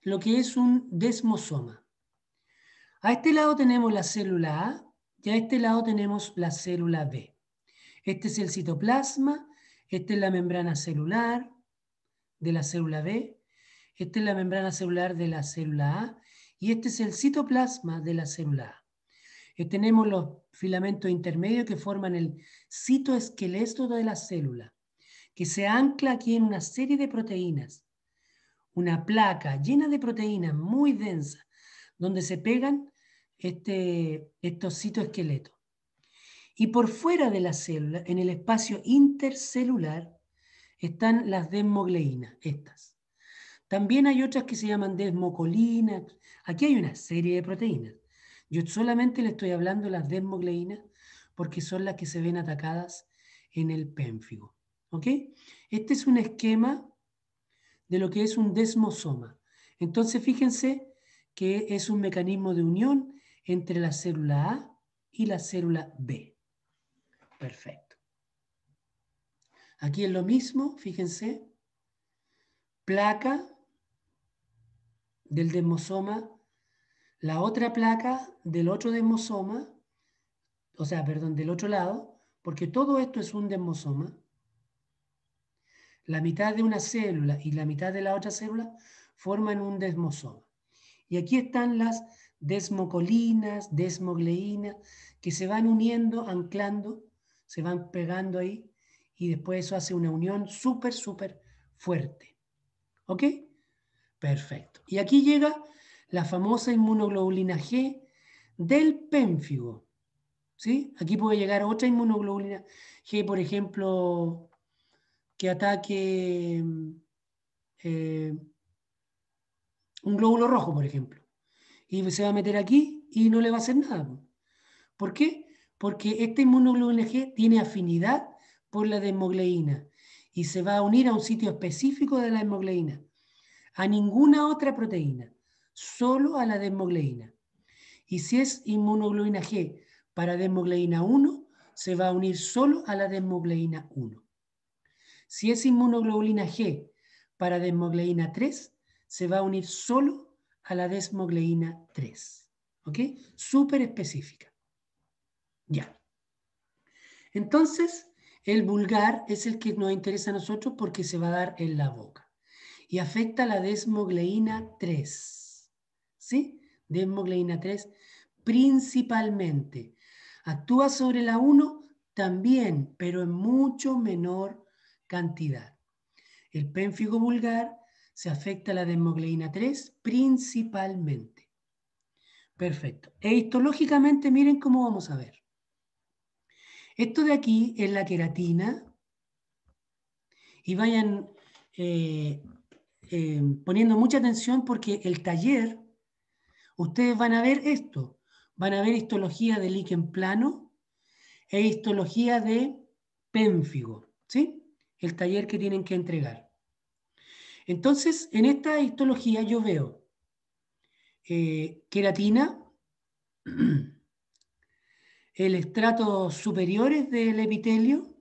lo que es un desmosoma. A este lado tenemos la célula A y a este lado tenemos la célula B. Este es el citoplasma, esta es la membrana celular de la célula B, esta es la membrana celular de la célula A y este es el citoplasma de la célula A. Tenemos los filamentos intermedios que forman el citoesqueleto de la célula, que se ancla aquí en una serie de proteínas, una placa llena de proteínas muy densa, donde se pegan estos citoesqueletos. Y por fuera de la célula, en el espacio intercelular, están las desmogleínas, estas. También hay otras que se llaman desmocolinas. Aquí hay una serie de proteínas. Yo solamente le estoy hablando de las desmogleínas porque son las que se ven atacadas en el pénfigo. ¿Ok? Este es un esquema de lo que es un desmosoma. Entonces, fíjense que es un mecanismo de unión entre la célula A y la célula B. Perfecto. Aquí es lo mismo, fíjense. Placa del desmosoma, la otra placa del otro desmosoma, o sea, perdón, del otro lado, porque todo esto es un desmosoma. La mitad de una célula y la mitad de la otra célula forman un desmosoma. Y aquí están las desmocolinas, desmogleínas, que se van uniendo, anclando, se van pegando ahí, y después eso hace una unión súper, súper fuerte. ¿Ok? Perfecto. Y aquí llega la famosa inmunoglobulina G del pénfigo. ¿Sí? Aquí puede llegar otra inmunoglobulina G, por ejemplo, que ataque un glóbulo rojo, por ejemplo. Y se va a meter aquí y no le va a hacer nada. ¿Por qué? Porque esta inmunoglobulina G tiene afinidad por la desmogleína y se va a unir a un sitio específico de la desmogleína, a ninguna otra proteína, solo a la desmogleína. Y si es inmunoglobulina G para desmogleína 1, se va a unir solo a la desmogleína 1. Si es inmunoglobulina G para desmogleína 3, se va a unir solo a la desmogleína 3. ¿Ok? Súper específica. Ya. Entonces, el vulgar es el que nos interesa a nosotros porque se va a dar en la boca. Y afecta a la desmogleína 3. ¿Sí? Desmogleína 3 principalmente. Actúa sobre la 1 también, pero en mucho menor cantidad. El pénfigo vulgar se afecta a la desmogleína 3 principalmente. Perfecto. E histológicamente, miren cómo vamos a ver. Esto de aquí es la queratina. Y vayan poniendo mucha atención porque el taller, ustedes van a ver esto. Van a ver histología de líquen plano e histología de pénfigo. ¿Sí? El taller que tienen que entregar. Entonces, en esta histología yo veo queratina, el estratos superiores del epitelio,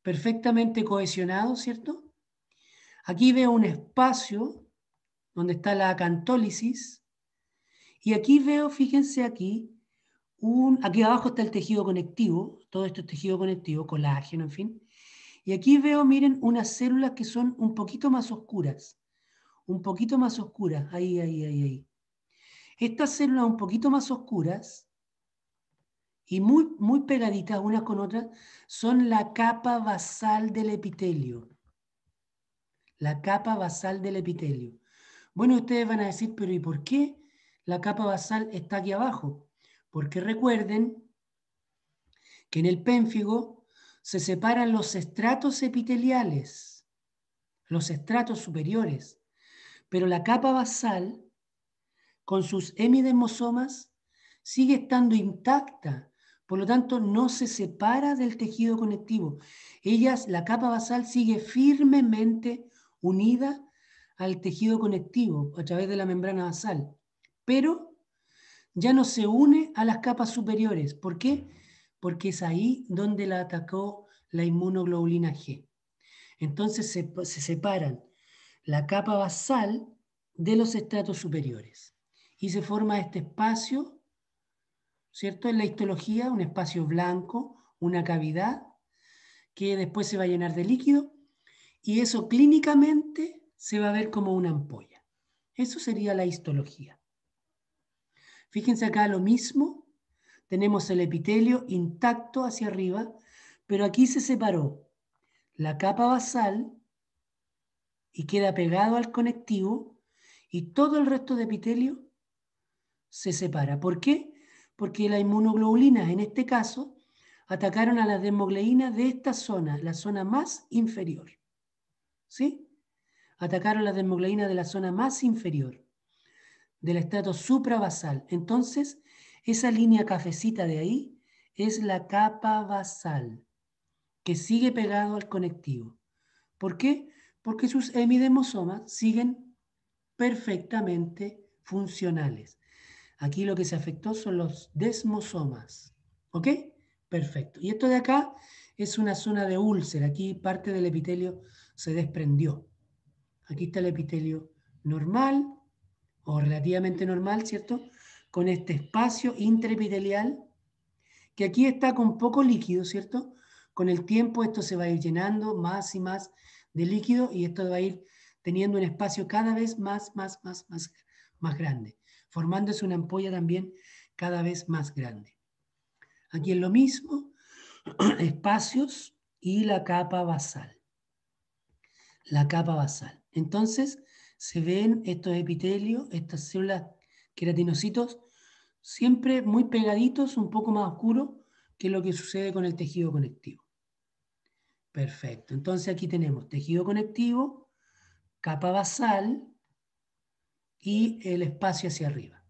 perfectamente cohesionados, ¿cierto? Aquí veo un espacio donde está la acantólisis, y aquí veo, fíjense aquí, aquí abajo está el tejido conectivo, todo esto es tejido conectivo, colágeno, en fin. Y aquí veo, miren, unas células que son un poquito más oscuras, un poquito más oscuras, ahí. Estas células un poquito más oscuras y muy pegaditas unas con otras son la capa basal del epitelio. La capa basal del epitelio. Bueno, ustedes van a decir, pero ¿y por qué la capa basal está aquí abajo? Porque recuerden que en el pénfigo se separan los estratos epiteliales, los estratos superiores, pero la capa basal, con sus hemidesmosomas, sigue estando intacta, por lo tanto no se separa del tejido conectivo. La capa basal sigue firmemente unida al tejido conectivo a través de la membrana basal, pero ya no se une a las capas superiores. ¿Por qué? Porque es ahí donde la atacó la inmunoglobulina G. Entonces se separan la capa basal de los estratos superiores y se forma este espacio, ¿cierto? En la histología, un espacio blanco, una cavidad que después se va a llenar de líquido y eso clínicamente se va a ver como una ampolla. Eso sería la histología. Fíjense acá lo mismo, tenemos el epitelio intacto hacia arriba, pero aquí se separó la capa basal y queda pegado al conectivo y todo el resto de epitelio se separa. ¿Por qué? Porque las inmunoglobulinas, en este caso, atacaron a las desmogleínas de esta zona, la zona más inferior. ¿Sí? Atacaron las desmogleínas de la zona más inferior, del estrato suprabasal. Entonces, esa línea cafecita de ahí es la capa basal, que sigue pegado al conectivo. ¿Por qué? Porque sus hemidesmosomas siguen perfectamente funcionales. Aquí lo que se afectó son los desmosomas. ¿Ok? Perfecto. Y esto de acá es una zona de úlcera. Aquí parte del epitelio se desprendió. Aquí está el epitelio normal o relativamente normal, ¿cierto? Con este espacio intraepitelial que aquí está con poco líquido, ¿cierto? Con el tiempo esto se va a ir llenando más y más de líquido y esto va a ir teniendo un espacio cada vez más grande, formándose una ampolla también cada vez más grande. Aquí es lo mismo, espacios y la capa basal. La capa basal. Entonces se ven estos epitelios, estas células queratinocitos, siempre muy pegaditos, un poco más oscuros que lo que sucede con el tejido conectivo. Perfecto. Entonces aquí tenemos tejido conectivo, capa basal y el espacio hacia arriba.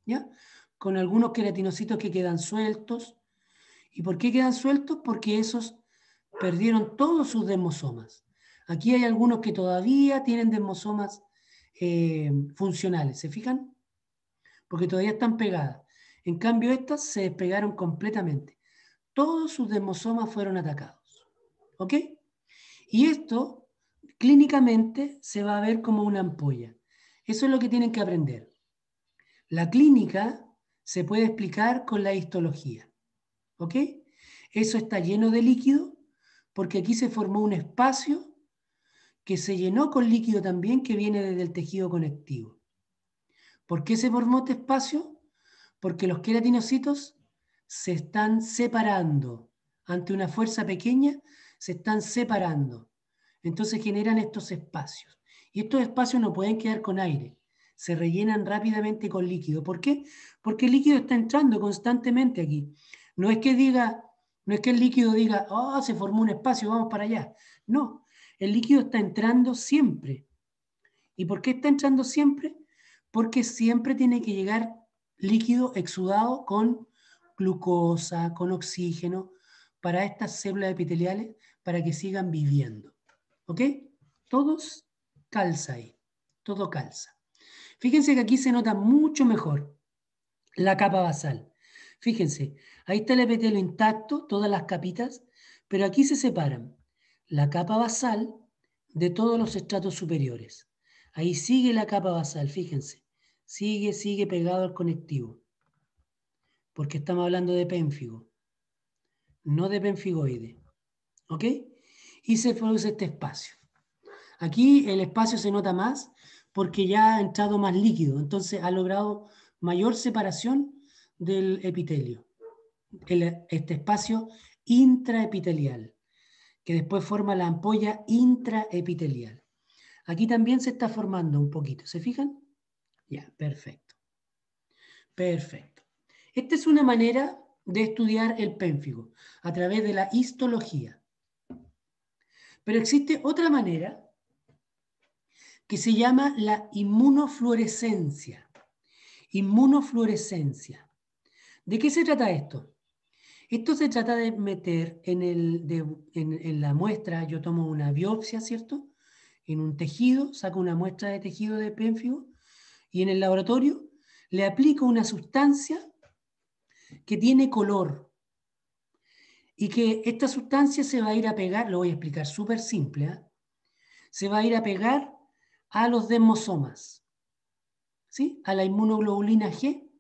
¿Ya? Con algunos queratinocitos que quedan sueltos. ¿Y por qué quedan sueltos? Porque esos perdieron todos sus desmosomas. Aquí hay algunos que todavía tienen desmosomas funcionales, ¿se fijan? Porque todavía están pegadas. En cambio, estas se despegaron completamente. Todos sus desmosomas fueron atacados. ¿Ok? Y esto clínicamente se va a ver como una ampolla. Eso es lo que tienen que aprender. La clínica se puede explicar con la histología. ¿Ok? Eso está lleno de líquido porque aquí se formó un espacio que se llenó con líquido también que viene desde el tejido conectivo. ¿Por qué se formó este espacio? Porque los queratinocitos se están separando. Ante una fuerza pequeña, se están separando. Entonces generan estos espacios. Y estos espacios no pueden quedar con aire. Se rellenan rápidamente con líquido. ¿Por qué? Porque el líquido está entrando constantemente aquí. No es que el líquido diga, oh, se formó un espacio, vamos para allá. No, el líquido está entrando siempre. ¿Y por qué está entrando siempre? Porque siempre tiene que llegar líquido exudado con glucosa, con oxígeno, para estas células epiteliales, para que sigan viviendo. ¿Ok? Todos calza ahí, todo calza. Fíjense que aquí se nota mucho mejor la capa basal. Fíjense, ahí está el epitelio intacto, todas las capitas, pero aquí se separan la capa basal de todos los estratos superiores. Ahí sigue la capa basal, fíjense. Sigue pegado al conectivo. Porque estamos hablando de pénfigo, no de penfigoide. ¿Ok? Y se produce este espacio. Aquí el espacio se nota más porque ya ha entrado más líquido, entonces ha logrado mayor separación del epitelio, este espacio intraepitelial, que después forma la ampolla intraepitelial. Aquí también se está formando un poquito, ¿se fijan? Ya, perfecto. Perfecto. Esta es una manera de estudiar el pénfigo, a través de la histología. Pero existe otra manera que se llama la inmunofluorescencia. Inmunofluorescencia. ¿De qué se trata esto? Esto se trata de meter en la muestra, yo tomo una biopsia, ¿cierto? En un tejido, saco una muestra de tejido de pénfigo y en el laboratorio le aplico una sustancia que tiene color y que esta sustancia se va a ir a pegar, lo voy a explicar súper simple, ¿eh? Se va a ir a pegar a los desmosomas, ¿sí? A la inmunoglobulina G,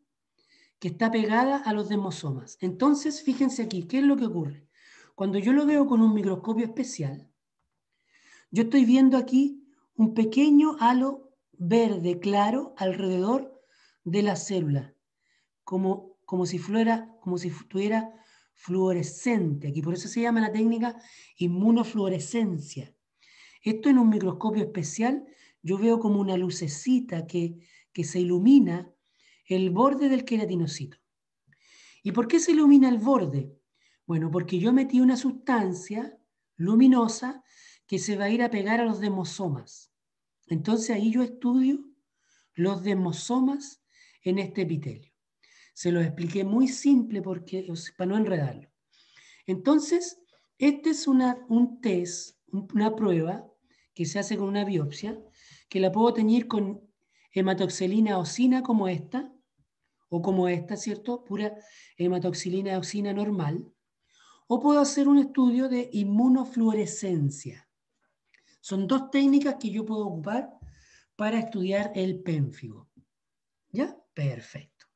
que está pegada a los desmosomas. Entonces, fíjense aquí, ¿qué es lo que ocurre? Cuando yo lo veo con un microscopio especial, yo estoy viendo aquí un pequeño halo verde claro alrededor de la célula, como si estuviera fluorescente aquí. Por eso se llama la técnica inmunofluorescencia. Esto en un microscopio especial yo veo como una lucecita que se ilumina el borde del queratinocito. ¿Y por qué se ilumina el borde? Bueno, porque yo metí una sustancia luminosa que se va a ir a pegar a los desmosomas. Entonces ahí yo estudio los desmosomas en este epitelio. Se lo expliqué muy simple para no enredarlo. Entonces, este es un test, una prueba que se hace con una biopsia, que la puedo teñir con hematoxilina eosina como esta, o como esta, ¿cierto? Pura hematoxilina eosina normal. O puedo hacer un estudio de inmunofluorescencia. Son dos técnicas que yo puedo ocupar para estudiar el pénfigo. ¿Ya? Perfecto.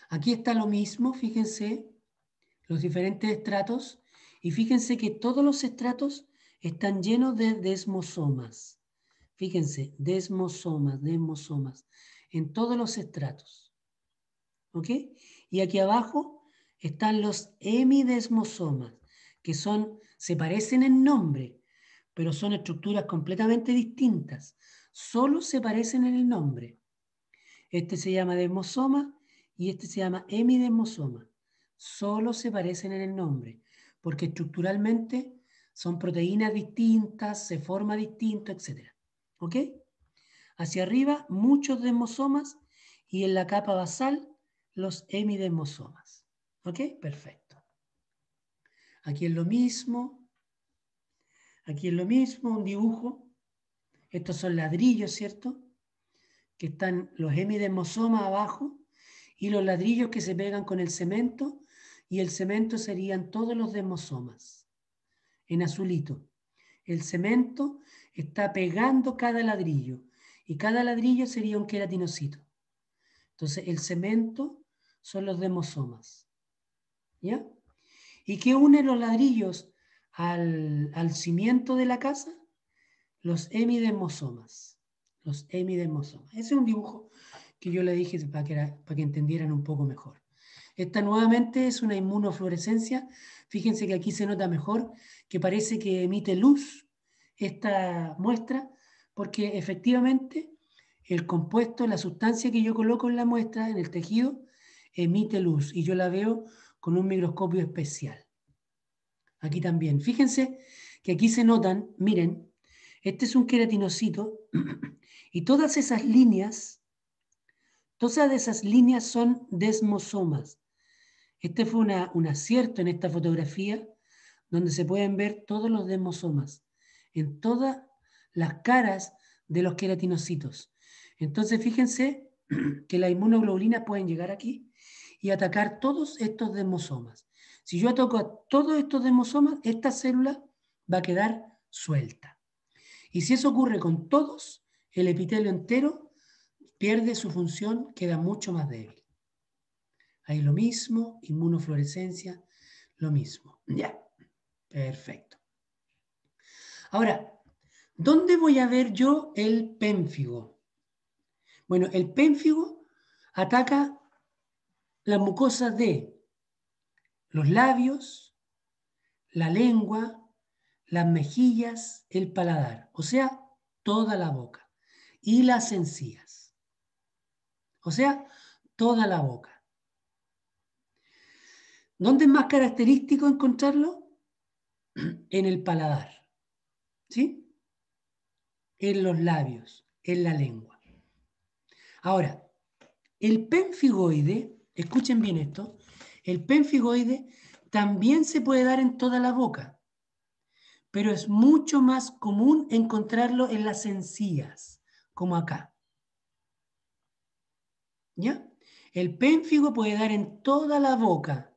Aquí está lo mismo, fíjense, los diferentes estratos, y fíjense que todos los estratos están llenos de desmosomas. Fíjense, desmosomas, en todos los estratos. ¿Ok? Y aquí abajo están los hemidesmosomas, que se parecen en nombre, pero son estructuras completamente distintas. Solo se parecen en el nombre. Este se llama desmosoma y este se llama hemidesmosoma. Solo se parecen en el nombre, porque estructuralmente son proteínas distintas, se forma distinto, etc. ¿Ok? Hacia arriba, muchos desmosomas y en la capa basal, los hemidesmosomas. ¿Ok? Perfecto. Aquí es lo mismo. Aquí es lo mismo, un dibujo. Estos son ladrillos, ¿cierto? Que están los hemidesmosomas abajo y los ladrillos que se pegan con el cemento, y el cemento serían todos los desmosomas. En azulito. El cemento está pegando cada ladrillo y cada ladrillo sería un queratinocito. Entonces, el cemento son los desmosomas. ¿Ya? ¿Y qué une los ladrillos al cimiento de la casa? Los hemidesmosomas. Los hemidesmosomas. Ese es un dibujo que yo le dije para que entendieran un poco mejor. Esta nuevamente es una inmunofluorescencia. Fíjense que aquí se nota mejor que parece que emite luz esta muestra, porque efectivamente el compuesto, la sustancia que yo coloco en la muestra, en el tejido, emite luz y yo la veo con un microscopio especial. Aquí también. Fíjense que aquí se notan, miren, este es un queratinocito y todas esas líneas son desmosomas. Este fue un acierto en esta fotografía donde se pueden ver todos los desmosomas en todas las caras de los queratinocitos. Entonces fíjense que las inmunoglobulinas pueden llegar aquí y atacar todos estos desmosomas. Si yo ataco a todos estos desmosomas, esta célula va a quedar suelta. Y si eso ocurre con todos, el epitelio entero pierde su función, queda mucho más débil. Ahí lo mismo, inmunofluorescencia, lo mismo. Ya, perfecto. Ahora, ¿Dónde voy a ver yo el pénfigo? Bueno, el pénfigo ataca las mucosas de los labios, la lengua, las mejillas, el paladar, o sea, toda la boca, y las encías, o sea, toda la boca. ¿Dónde es más característico encontrarlo? En el paladar, ¿sí? En los labios, en la lengua. Ahora, el pénfigoide, escuchen bien esto, el pénfigoide también se puede dar en toda la boca, pero es mucho más común encontrarlo en las encías, como acá. ¿Ya? El pénfigo puede dar en toda la boca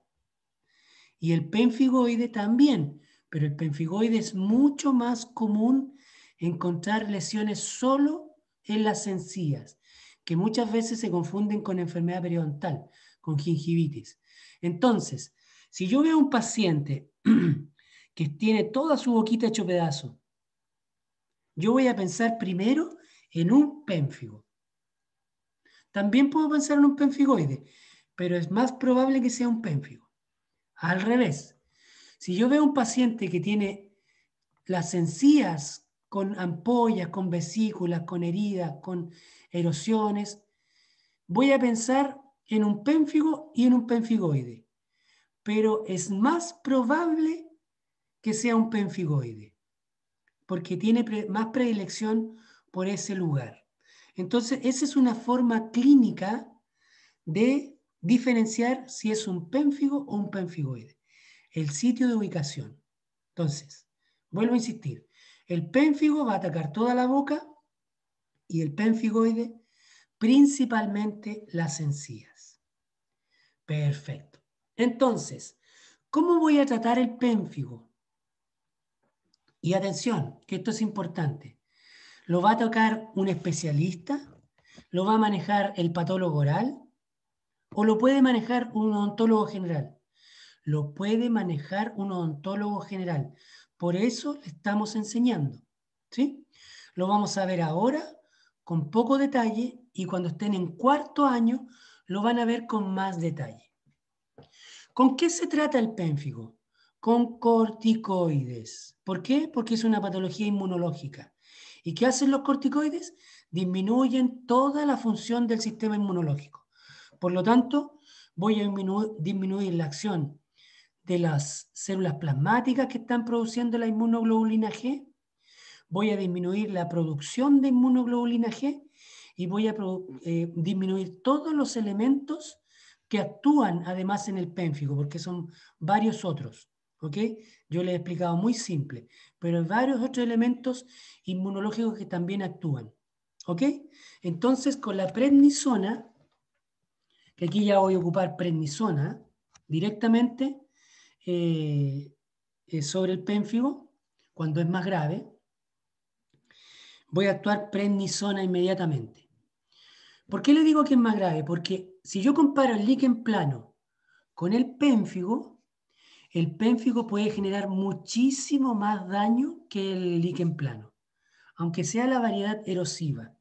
y el pénfigoide también, pero el pénfigoide es mucho más común encontrar lesiones solo en las encías, que muchas veces se confunden con enfermedad periodontal, con gingivitis. Entonces, si yo veo a un paciente que tiene toda su boquita hecho pedazo, yo voy a pensar primero en un pénfigo. También puedo pensar en un pénfigoide, pero es más probable que sea un pénfigo. Al revés, si yo veo un paciente que tiene las encías con ampollas, con vesículas, con heridas, con erosiones, voy a pensar en un pénfigo y en un pénfigoide, pero es más probable que sea un pénfigoide, porque tiene más predilección por ese lugar. Entonces, esa es una forma clínica de diferenciar si es un pénfigo o un pénfigoide. El sitio de ubicación. Entonces, vuelvo a insistir, el pénfigo va a atacar toda la boca y el pénfigoide principalmente las encías. Perfecto. Entonces, ¿cómo voy a tratar el pénfigo? Y atención, que esto es importante. ¿Lo va a tocar un especialista? ¿Lo va a manejar el patólogo oral? ¿O lo puede manejar un odontólogo general? Lo puede manejar un odontólogo general. Por eso le estamos enseñando, ¿sí? Lo vamos a ver ahora con poco detalle y cuando estén en cuarto año lo van a ver con más detalle. ¿Con qué se trata el pénfigo? Con corticoides. ¿Por qué? Porque es una patología inmunológica. ¿Y qué hacen los corticoides? Disminuyen toda la función del sistema inmunológico. Por lo tanto, voy a disminuir la acción de las células plasmáticas que están produciendo la inmunoglobulina G, voy a disminuir la producción de inmunoglobulina G y voy a disminuir todos los elementos que actúan además en el pénfigo, porque son varios otros. ¿Ok? Yo les he explicado muy simple, pero hay varios otros elementos inmunológicos que también actúan. ¿Ok? Entonces, con la prednisona, que aquí ya voy a ocupar prednisona directamente, sobre el pénfigo, cuando es más grave, voy a actuar prednisona inmediatamente. ¿Por qué le digo que es más grave? Porque si yo comparo el líquen plano con el pénfigo puede generar muchísimo más daño que el líquen plano, aunque sea la variedad erosiva.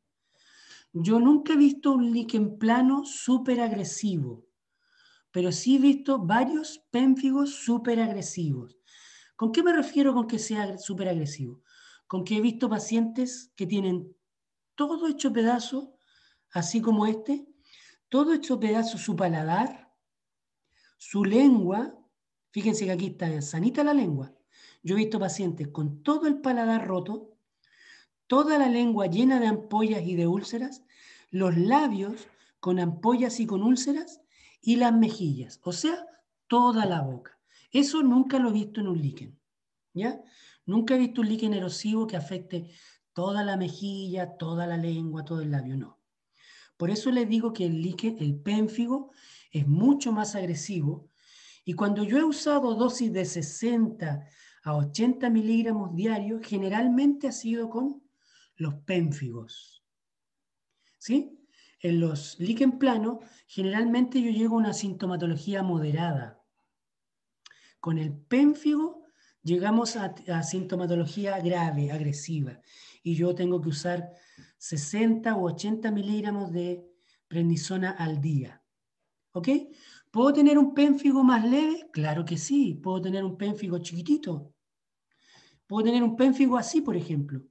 Yo nunca he visto un líquen plano súper agresivo, pero sí he visto varios pénfigos súper agresivos. ¿Con qué me refiero con que sea súper agresivo? Con que he visto pacientes que tienen todo hecho pedazo, así como este, todo hecho pedazo su paladar, su lengua. Fíjense que aquí está sanita la lengua. Yo he visto pacientes con todo el paladar roto, toda la lengua llena de ampollas y de úlceras, los labios con ampollas y con úlceras y las mejillas, o sea, toda la boca. Eso nunca lo he visto en un líquen, ¿ya? Nunca he visto un líquen erosivo que afecte toda la mejilla, toda la lengua, todo el labio, no. Por eso les digo que el líquen, el pénfigo, es mucho más agresivo. Y cuando yo he usado dosis de 60 a 80 miligramos diarios, generalmente ha sido con los pénfigos. ¿Sí? En los líquen plano, generalmente yo llego a una sintomatología moderada. Con el pénfigo llegamos a sintomatología grave, agresiva, y yo tengo que usar 60 u 80 miligramos de prednisona al día. ¿Ok? ¿Puedo tener un pénfigo más leve? Claro que sí. ¿Puedo tener un pénfigo chiquitito? Puedo tener un pénfigo así, por ejemplo,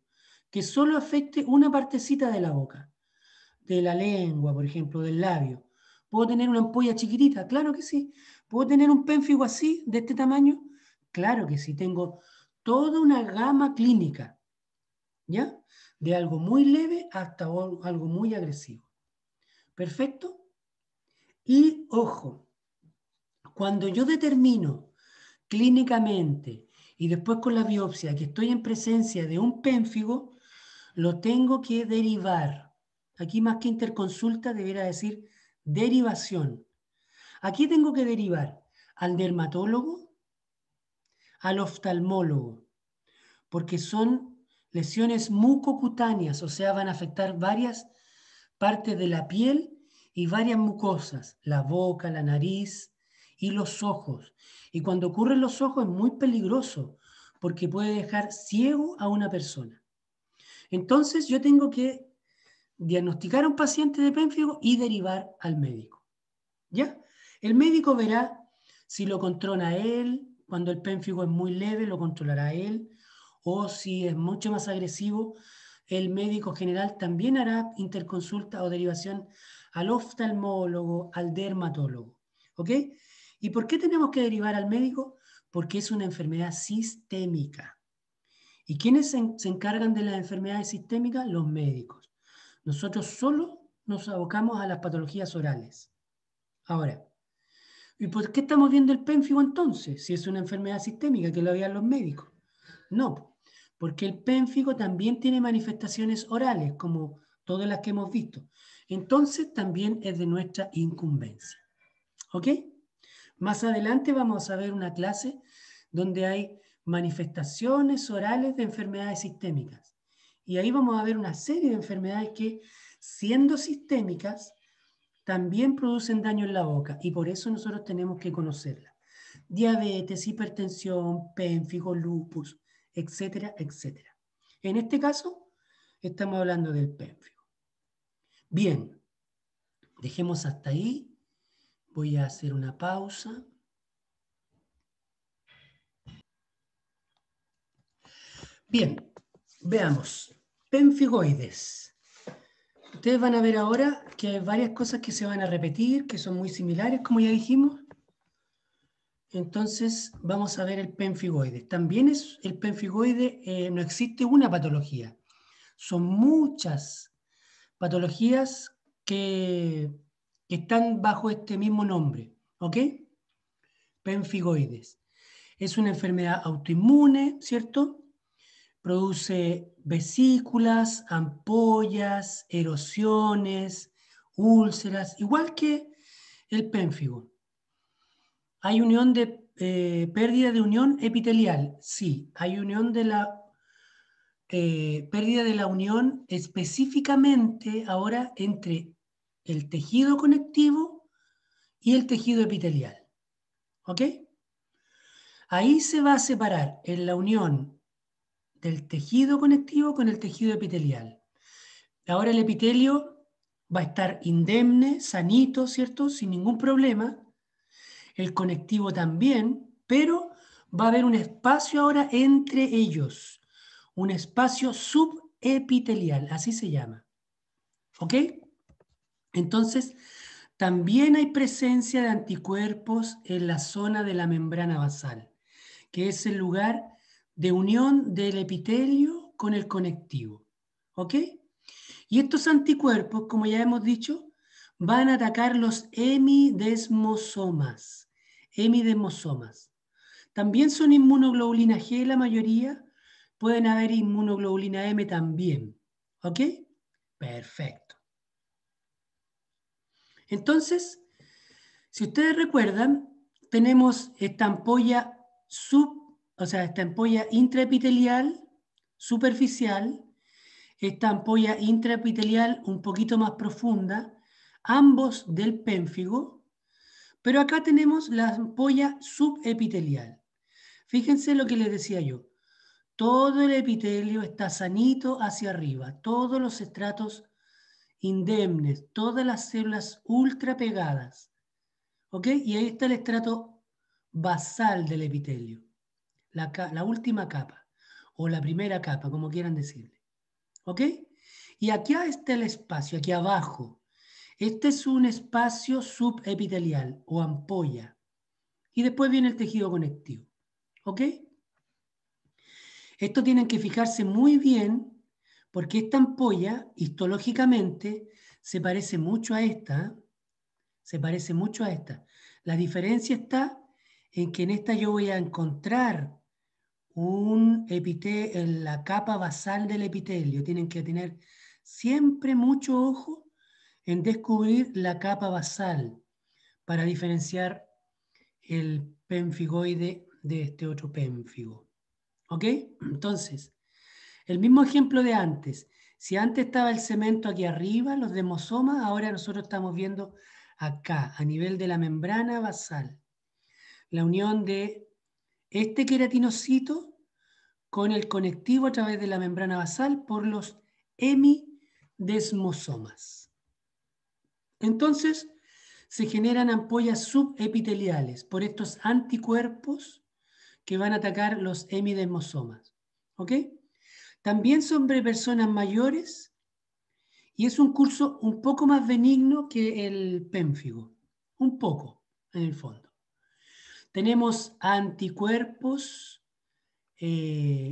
que solo afecte una partecita de la boca, de la lengua, por ejemplo, del labio. ¿Puedo tener una ampolla chiquitita? Claro que sí. ¿Puedo tener un pénfigo así, de este tamaño? Claro que sí. Tengo toda una gama clínica, ¿ya? De algo muy leve hasta algo muy agresivo. ¿Perfecto? Y ojo, cuando yo determino clínicamente y después con la biopsia que estoy en presencia de un pénfigo, lo tengo que derivar. Aquí más que interconsulta debería decir derivación. Aquí tengo que derivar al dermatólogo, al oftalmólogo, porque son lesiones mucocutáneas, o sea, van a afectar varias partes de la piel y varias mucosas, la boca, la nariz y los ojos. Y cuando ocurre en los ojos es muy peligroso porque puede dejar ciego a una persona. Entonces yo tengo que diagnosticar a un paciente de pénfigo y derivar al médico. ¿Ya? El médico verá si lo controla él, cuando el pénfigo es muy leve lo controlará él, o si es mucho más agresivo, el médico general también hará interconsulta o derivación al oftalmólogo, al dermatólogo. ¿Ok? ¿Y por qué tenemos que derivar al médico? Porque es una enfermedad sistémica. ¿Y quiénes se encargan de las enfermedades sistémicas? Los médicos. Nosotros solo nos abocamos a las patologías orales. Ahora, ¿y por qué estamos viendo el pénfigo entonces? Si es una enfermedad sistémica que lo vean los médicos. No, porque el pénfigo también tiene manifestaciones orales, como todas las que hemos visto. Entonces también es de nuestra incumbencia. ¿Ok? Más adelante vamos a ver una clase donde hay manifestaciones orales de enfermedades sistémicas. Y ahí vamos a ver una serie de enfermedades que, siendo sistémicas, también producen daño en la boca y por eso nosotros tenemos que conocerla. Diabetes, hipertensión, pénfigo, lupus, etcétera, etcétera. En este caso, estamos hablando del pénfigo. Bien, dejemos hasta ahí. Voy a hacer una pausa. Bien, veamos. Pénfigoides. Ustedes van a ver ahora que hay varias cosas que se van a repetir, que son muy similares, como ya dijimos. Entonces, vamos a ver el pénfigoide. También es el pénfigoide, no existe una patología. Son muchas patologías que están bajo este mismo nombre. ¿Ok? Pénfigoides. Es una enfermedad autoinmune, ¿cierto? Produce vesículas, ampollas, erosiones, úlceras, igual que el pénfigo. ¿Hay unión de pérdida de unión epitelial? Sí, hay unión de la pérdida de la unión específicamente ahora entre el tejido conectivo y el tejido epitelial. ¿Ok? Ahí se va a separar en la unión del tejido conectivo con el tejido epitelial. Ahora el epitelio va a estar indemne, sanito, ¿cierto? Sin ningún problema. El conectivo también, pero va a haber un espacio ahora entre ellos, un espacio subepitelial, así se llama. ¿Ok? Entonces, también hay presencia de anticuerpos en la zona de la membrana basal, que es el lugar de unión del epitelio con el conectivo. ¿Ok? Y estos anticuerpos, como ya hemos dicho, van a atacar los hemidesmosomas. Hemidesmosomas. También son inmunoglobulina G la mayoría, pueden haber inmunoglobulina M también. ¿Ok? Perfecto. Entonces, si ustedes recuerdan, tenemos esta ampolla esta ampolla intraepitelial superficial, esta ampolla intraepitelial un poquito más profunda, ambos del pénfigo, pero acá tenemos la ampolla subepitelial. Fíjense lo que les decía yo. Todo el epitelio está sanito hacia arriba, todos los estratos indemnes, todas las células ultra pegadas. ¿Ok? Y ahí está el estrato basal del epitelio, la última capa, o la primera capa, como quieran decirle. ¿Ok? Y aquí está el espacio, aquí abajo. Este es un espacio subepitelial o ampolla. Y después viene el tejido conectivo. ¿Ok? Esto tienen que fijarse muy bien porque esta ampolla, histológicamente, se parece mucho a esta. Se parece mucho a esta. La diferencia está en que en esta yo voy a encontrar en la capa basal del epitelio. Tienen que tener siempre mucho ojo en descubrir la capa basal para diferenciar el pénfigoide de este otro pénfigo. ¿Ok? Entonces, el mismo ejemplo de antes. Si antes estaba el cemento aquí arriba, los demosomas, ahora nosotros estamos viendo acá, a nivel de la membrana basal, la unión de este queratinocito con el conectivo a través de la membrana basal por los hemidesmosomas. Entonces, se generan ampollas subepiteliales por estos anticuerpos que van a atacar los hemidesmosomas. ¿Ok? También sobre personas mayores y es un curso un poco más benigno que el pénfigo, un poco en el fondo. Tenemos anticuerpos,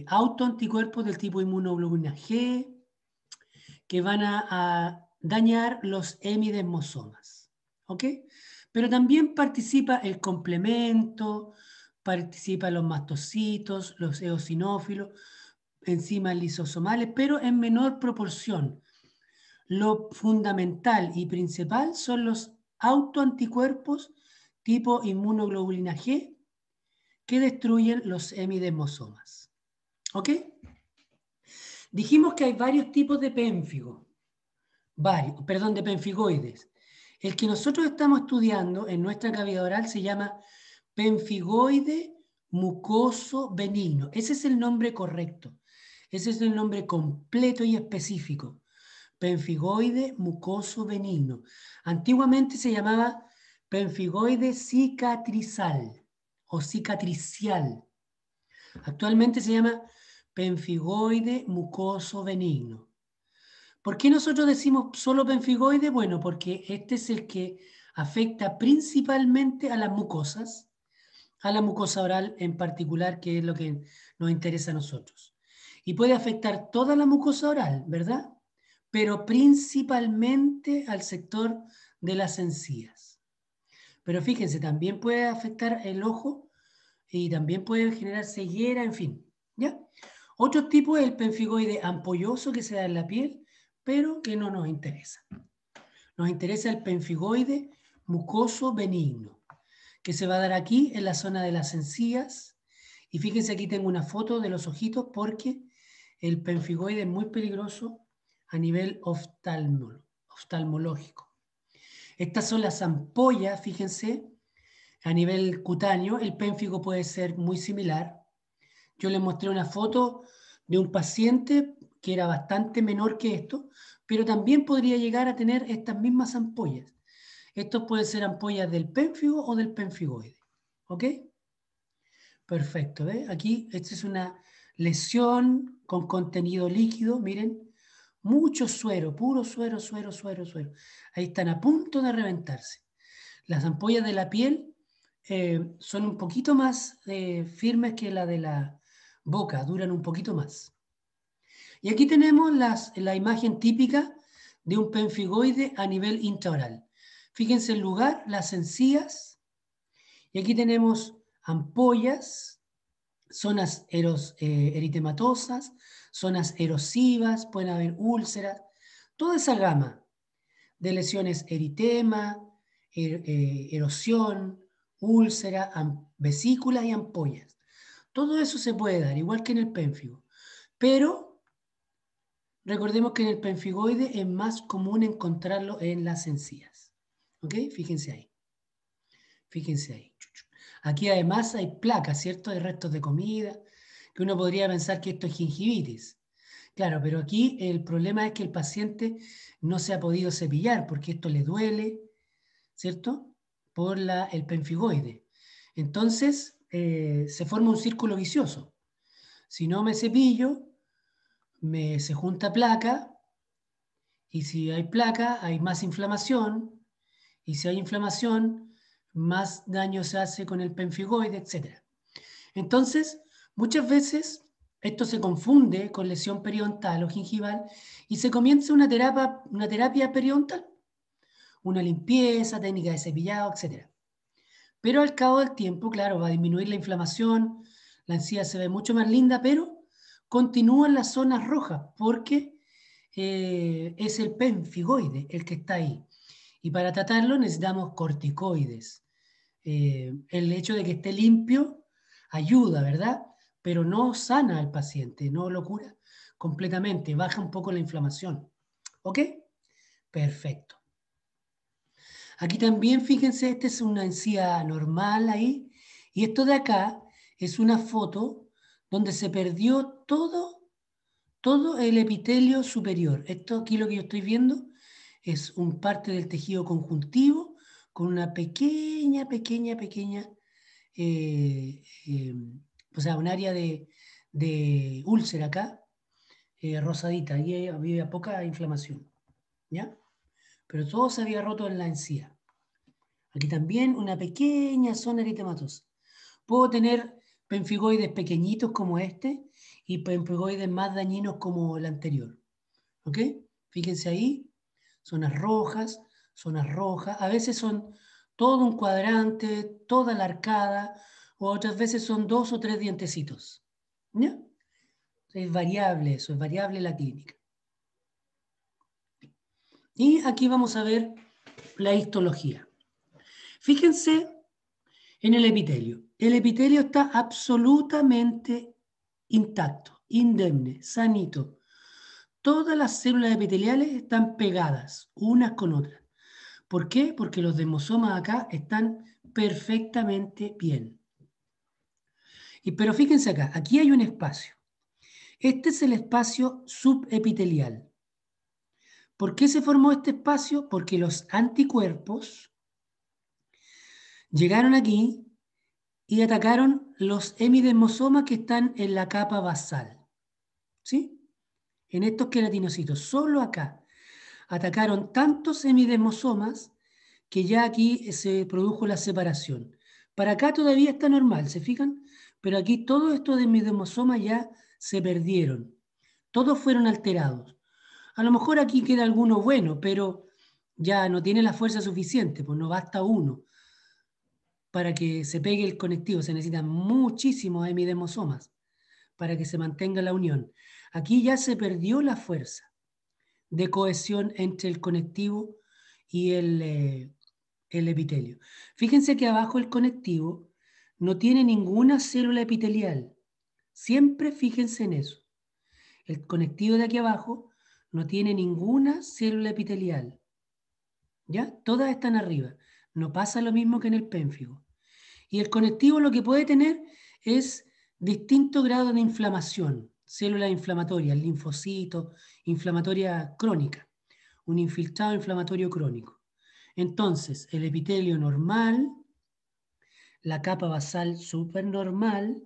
autoanticuerpos del tipo inmunoglobulina G que van a dañar los hemidesmosomas. ¿Ok? Pero también participa el complemento, participan los mastocitos, los eosinófilos, enzimas lisosomales, pero en menor proporción. Lo fundamental y principal son los autoanticuerpos tipo inmunoglobulina G que destruyen los hemidesmosomas. ¿Ok? Dijimos que hay varios tipos de pénfigo, de pénfigoides. El que nosotros estamos estudiando en nuestra cavidad oral se llama pénfigoide mucoso benigno. Ese es el nombre correcto. Ese es el nombre completo y específico. Pénfigoide mucoso benigno. Antiguamente se llamaba pénfigoide cicatrizal o cicatricial. Actualmente se llama pénfigoide mucoso benigno. ¿Por qué nosotros decimos solo pénfigoide? Bueno, porque este es el que afecta principalmente a las mucosas, a la mucosa oral en particular, que es lo que nos interesa a nosotros. Y puede afectar toda la mucosa oral, ¿verdad? Pero principalmente al sector de las encías. Pero fíjense, también puede afectar el ojo y también puede generar ceguera, en fin, ¿ya? Otro tipo es el pénfigoide ampolloso que se da en la piel, pero que no nos interesa. Nos interesa el pénfigoide mucoso benigno, que se va a dar aquí en la zona de las encías. Y fíjense, aquí tengo una foto de los ojitos porque el pénfigoide es muy peligroso a nivel oftalmológico. Estas son las ampollas, fíjense, a nivel cutáneo. El pénfigo puede ser muy similar. Yo les mostré una foto de un paciente que era bastante menor que esto, pero también podría llegar a tener estas mismas ampollas. Estos pueden ser ampollas del pénfigo o del pénfigoide. ¿Ok? Perfecto. ¿Ve? Aquí esta es una lesión con contenido líquido. Miren, mucho suero, puro suero, suero, suero, suero. Ahí están a punto de reventarse. Las ampollas de la piel son un poquito más firmes que la de la boca, duran un poquito más. Y aquí tenemos la imagen típica de un pénfigoide a nivel intraoral. Fíjense el lugar, las encías, y aquí tenemos ampollas, zonas eritematosas, zonas erosivas, pueden haber úlceras, toda esa gama de lesiones, eritema, erosión, úlcera, vesículas y ampollas. Todo eso se puede dar, igual que en el pénfigo. Pero recordemos que en el pénfigoide es más común encontrarlo en las encías. ¿Ok? Fíjense ahí. Fíjense ahí. Aquí además hay placas, ¿cierto? Hay restos de comida, que uno podría pensar que esto es gingivitis. Claro, pero aquí el problema es que el paciente no se ha podido cepillar porque esto le duele, ¿cierto? Por el pemfigoide. Entonces, se forma un círculo vicioso. Si no me cepillo, se junta placa, y si hay placa, hay más inflamación, y si hay inflamación, más daño se hace con el pemfigoide, etc. Entonces, muchas veces esto se confunde con lesión periodontal o gingival y se comienza una terapia periodontal, una limpieza, técnica de cepillado, etc. Pero al cabo del tiempo, claro, va a disminuir la inflamación, la encía se ve mucho más linda, pero continúan las zonas rojas porque es el pemfigoide el que está ahí. Y para tratarlo necesitamos corticoides. El hecho de que esté limpio ayuda, ¿verdad? Pero no sana al paciente, no lo cura completamente, baja un poco la inflamación. ¿Ok? Perfecto. Aquí también, fíjense, esta es una encía normal ahí, y esto de acá es una foto donde se perdió todo el epitelio superior. Esto aquí lo que yo estoy viendo es un parte del tejido conjuntivo con una pequeña, o sea, un área de úlcera acá, rosadita, y había poca inflamación, ¿ya? Pero todo se había roto en la encía. Aquí también una pequeña zona eritematosa. Puedo tener pemfigoides pequeñitos como este y pemfigoides más dañinos como el anterior. ¿Ok? Fíjense ahí, zonas rojas. A veces son todo un cuadrante, toda la arcada, o otras veces son 2 o 3 dientecitos. ¿Ya? Es variable eso, es variable la clínica. Y aquí vamos a ver la histología. Fíjense en el epitelio. El epitelio está absolutamente intacto, indemne, sanito. Todas las células epiteliales están pegadas unas con otras. ¿Por qué? Porque los desmosomas acá están perfectamente bien. Pero fíjense acá, aquí hay un espacio. Este es el espacio subepitelial. ¿Por qué se formó este espacio? Porque los anticuerpos llegaron aquí y atacaron los hemidesmosomas que están en la capa basal. ¿Sí? En estos queratinocitos, solo acá, atacaron tantos hemidesmosomas que ya aquí se produjo la separación. Para acá todavía está normal, ¿se fijan? Pero aquí todos estos hemidesmosomas ya se perdieron. Todos fueron alterados. A lo mejor aquí queda alguno bueno, pero ya no tiene la fuerza suficiente, pues no basta uno para que se pegue el conectivo. Se necesitan muchísimos hemidesmosomas para que se mantenga la unión. Aquí ya se perdió la fuerza de cohesión entre el conectivo y el epitelio. Fíjense que abajo el conectivo no tiene ninguna célula epitelial. Siempre fíjense en eso. El conectivo de aquí abajo no tiene ninguna célula epitelial. ¿Ya? Todas están arriba. No pasa lo mismo que en el pénfigo. Y el conectivo lo que puede tener es distinto grado de inflamación, células inflamatorias, linfocitos, inflamatoria crónica, un infiltrado inflamatorio crónico. Entonces, el epitelio normal, la capa basal supernormal,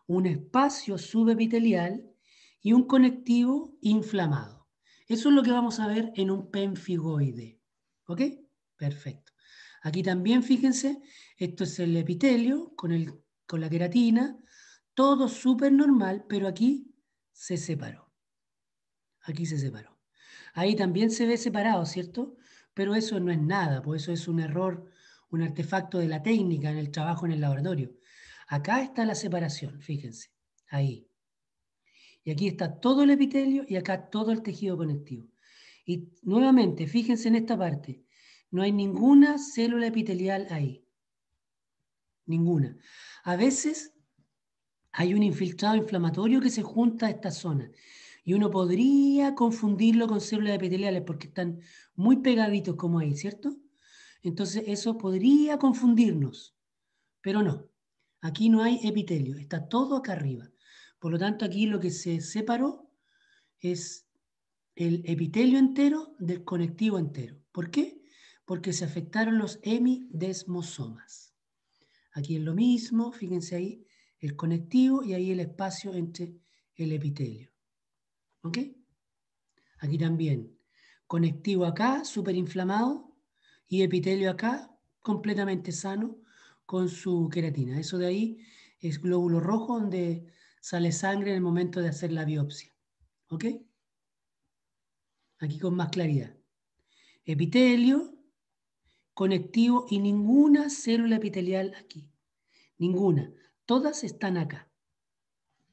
un espacio subepitelial y un conectivo inflamado. Eso es lo que vamos a ver en un pemfigoide. ¿Ok? Perfecto. Aquí también, fíjense, esto es el epitelio con la queratina, todo súper normal, pero aquí se separó. Aquí se separó. Ahí también se ve separado, ¿cierto? Pero eso no es nada, pues eso es un error, un artefacto de la técnica en el trabajo en el laboratorio. Acá está la separación, fíjense, ahí. Y aquí está todo el epitelio y acá todo el tejido conectivo. Y nuevamente, fíjense en esta parte, no hay ninguna célula epitelial ahí. Ninguna. A veces hay un infiltrado inflamatorio que se junta a esta zona. Y uno podría confundirlo con células epiteliales porque están muy pegaditos como ahí, ¿cierto? Entonces eso podría confundirnos. Pero no, aquí no hay epitelio, está todo acá arriba. Por lo tanto, aquí lo que se separó es el epitelio entero del conectivo entero. ¿Por qué? Porque se afectaron los hemidesmosomas. Aquí es lo mismo, fíjense ahí, el conectivo y ahí el espacio entre el epitelio. ¿Ok? Aquí también, conectivo acá, súper inflamado, y epitelio acá, completamente sano, con su queratina. Eso de ahí es glóbulo rojo donde sale sangre en el momento de hacer la biopsia. ¿Ok? Aquí con más claridad. Epitelio, conectivo y ninguna célula epitelial aquí. Ninguna. Todas están acá.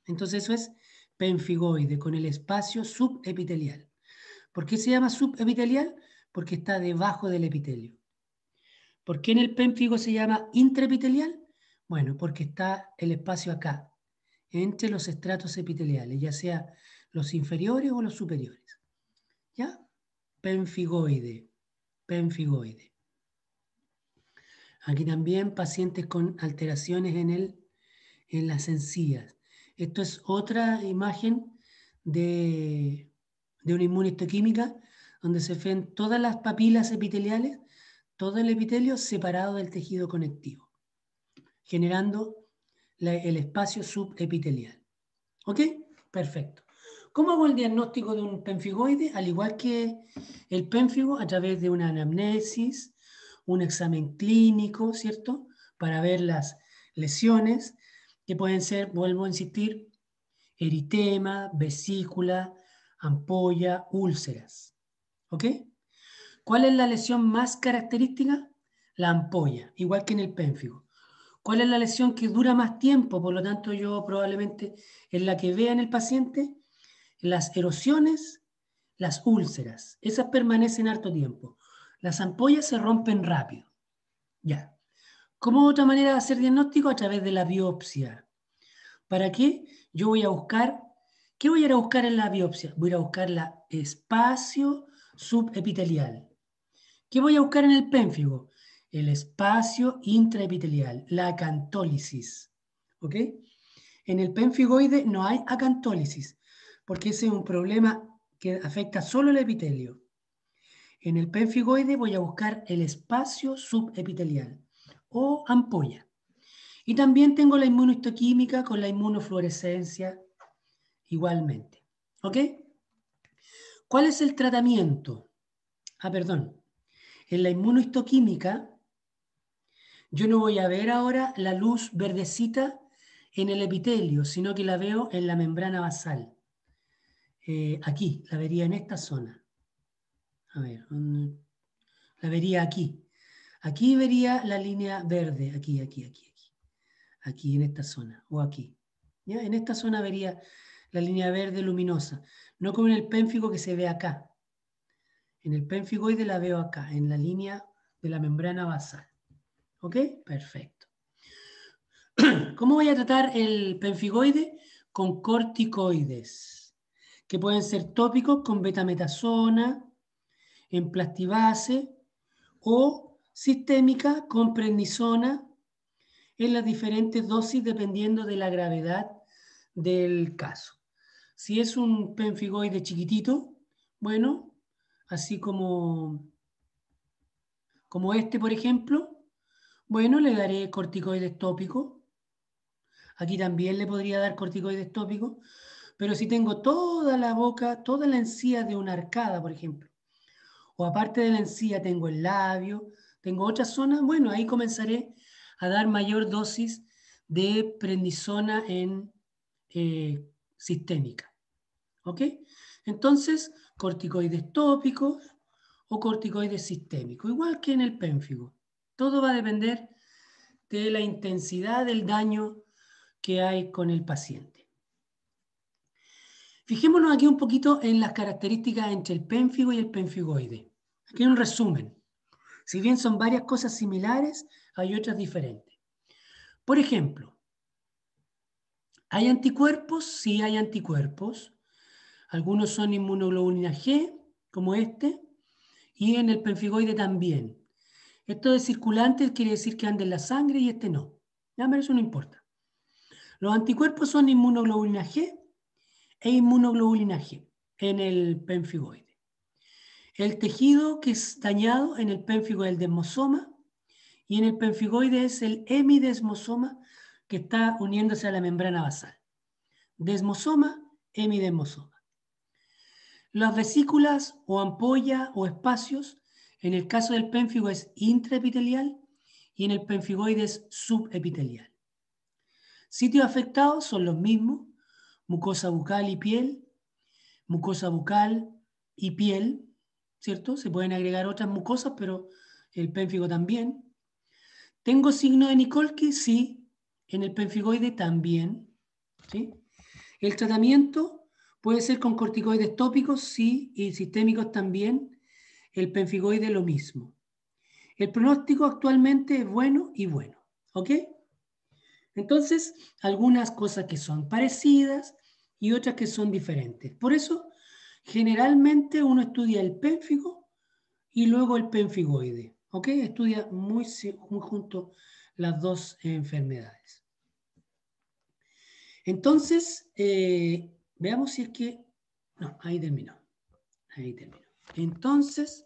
Entonces eso es pemfigoide con el espacio subepitelial. ¿Por qué se llama subepitelial? Porque está debajo del epitelio. ¿Por qué en el pénfigo se llama intraepitelial? Bueno, porque está el espacio acá, entre los estratos epiteliales, ya sea los inferiores o los superiores. ¿Ya? Pemfigoide, pemfigoide. Aquí también pacientes con alteraciones en las encías. Esto es otra imagen de una inmunohistoquímica donde se ven todas las papilas epiteliales, todo el epitelio separado del tejido conectivo, generando el espacio subepitelial. ¿Ok? Perfecto. ¿Cómo hago el diagnóstico de un pemfigoide? Al igual que el pénfigo, a través de una anamnesis, un examen clínico, ¿cierto? Para ver las lesiones, que pueden ser, vuelvo a insistir, eritema, vesícula, ampolla, úlceras. ¿Ok? ¿Cuál es la lesión más característica? La ampolla, igual que en el pénfigo. ¿Cuál es la lesión que dura más tiempo? Por lo tanto, yo probablemente en la que vea en el paciente, las erosiones, las úlceras. Esas permanecen harto tiempo. Las ampollas se rompen rápido. Ya. ¿Cómo otra manera de hacer diagnóstico? A través de la biopsia. ¿Para qué? Yo voy a buscar, ¿qué voy a ir a buscar en la biopsia? Voy a ir a buscar el espacio subepitelial. ¿Qué voy a buscar en el pénfigo? El espacio intraepitelial, la acantólisis. ¿Ok? En el pemfigoide no hay acantólisis, porque ese es un problema que afecta solo el epitelio. En el pemfigoide voy a buscar el espacio subepitelial o ampolla. Y también tengo la inmunohistoquímica con la inmunofluorescencia igualmente. ¿Ok? ¿Cuál es el tratamiento? Perdón. En la inmunohistoquímica yo no voy a ver ahora la luz verdecita en el epitelio, sino que la veo en la membrana basal. Aquí, la vería en esta zona. A ver, la vería aquí. Aquí vería la línea verde, aquí. Aquí en esta zona, o aquí. ¿Ya? En esta zona vería la línea verde luminosa, no como en el pénfigo que se ve acá. En el pénfigoide la veo acá, en la línea de la membrana basal. ¿Ok? Perfecto. ¿Cómo voy a tratar el pemfigoide? Con corticoides, que pueden ser tópicos con betametasona, en plastivase, o sistémica con prednisona en las diferentes dosis dependiendo de la gravedad del caso. Si es un pemfigoide chiquitito, bueno, así como este, por ejemplo, bueno, le daré corticoides tópicos. Aquí también le podría dar corticoides tópicos, pero si tengo toda la boca, toda la encía de una arcada, por ejemplo, o aparte de la encía tengo el labio, tengo otras zonas, bueno, ahí comenzaré a dar mayor dosis de prednisona en sistémica. ¿Ok? Entonces, corticoides tópicos o corticoides sistémicos, igual que en el pénfigo. Todo va a depender de la intensidad del daño que hay con el paciente. Fijémonos aquí un poquito en las características entre el pénfigo y el pemfigoide. Aquí un resumen. Si bien son varias cosas similares, hay otras diferentes. Por ejemplo, ¿hay anticuerpos? Sí hay anticuerpos. Algunos son inmunoglobulina G, como este, y en el pemfigoide también. Esto de circulante quiere decir que anda en la sangre y este no. Ya, pero eso no importa. Los anticuerpos son inmunoglobulina G e inmunoglobulina G en el pemfigoide. El tejido que es dañado en el pénfigo es el desmosoma y en el pemfigoide es el hemidesmosoma que está uniéndose a la membrana basal. Desmosoma, hemidesmosoma. Las vesículas o ampollas o espacios, en el caso del pénfigo es intraepitelial y en el pemfigoide es subepitelial. Sitios afectados son los mismos: mucosa bucal y piel, mucosa bucal y piel, ¿cierto? Se pueden agregar otras mucosas, pero el pénfigo también. ¿Tengo signo de Nikolsky? Sí. En el pemfigoide también, ¿sí? El tratamiento puede ser con corticoides tópicos, sí, y sistémicos también. El pemfigoide lo mismo. El pronóstico actualmente es bueno y bueno, ¿ok? Entonces, algunas cosas que son parecidas y otras que son diferentes. Por eso, generalmente uno estudia el pénfigo y luego el pemfigoide, ¿ok? Estudia muy junto las dos enfermedades. Entonces, veamos si es que... No, ahí terminó. Ahí terminó. Entonces,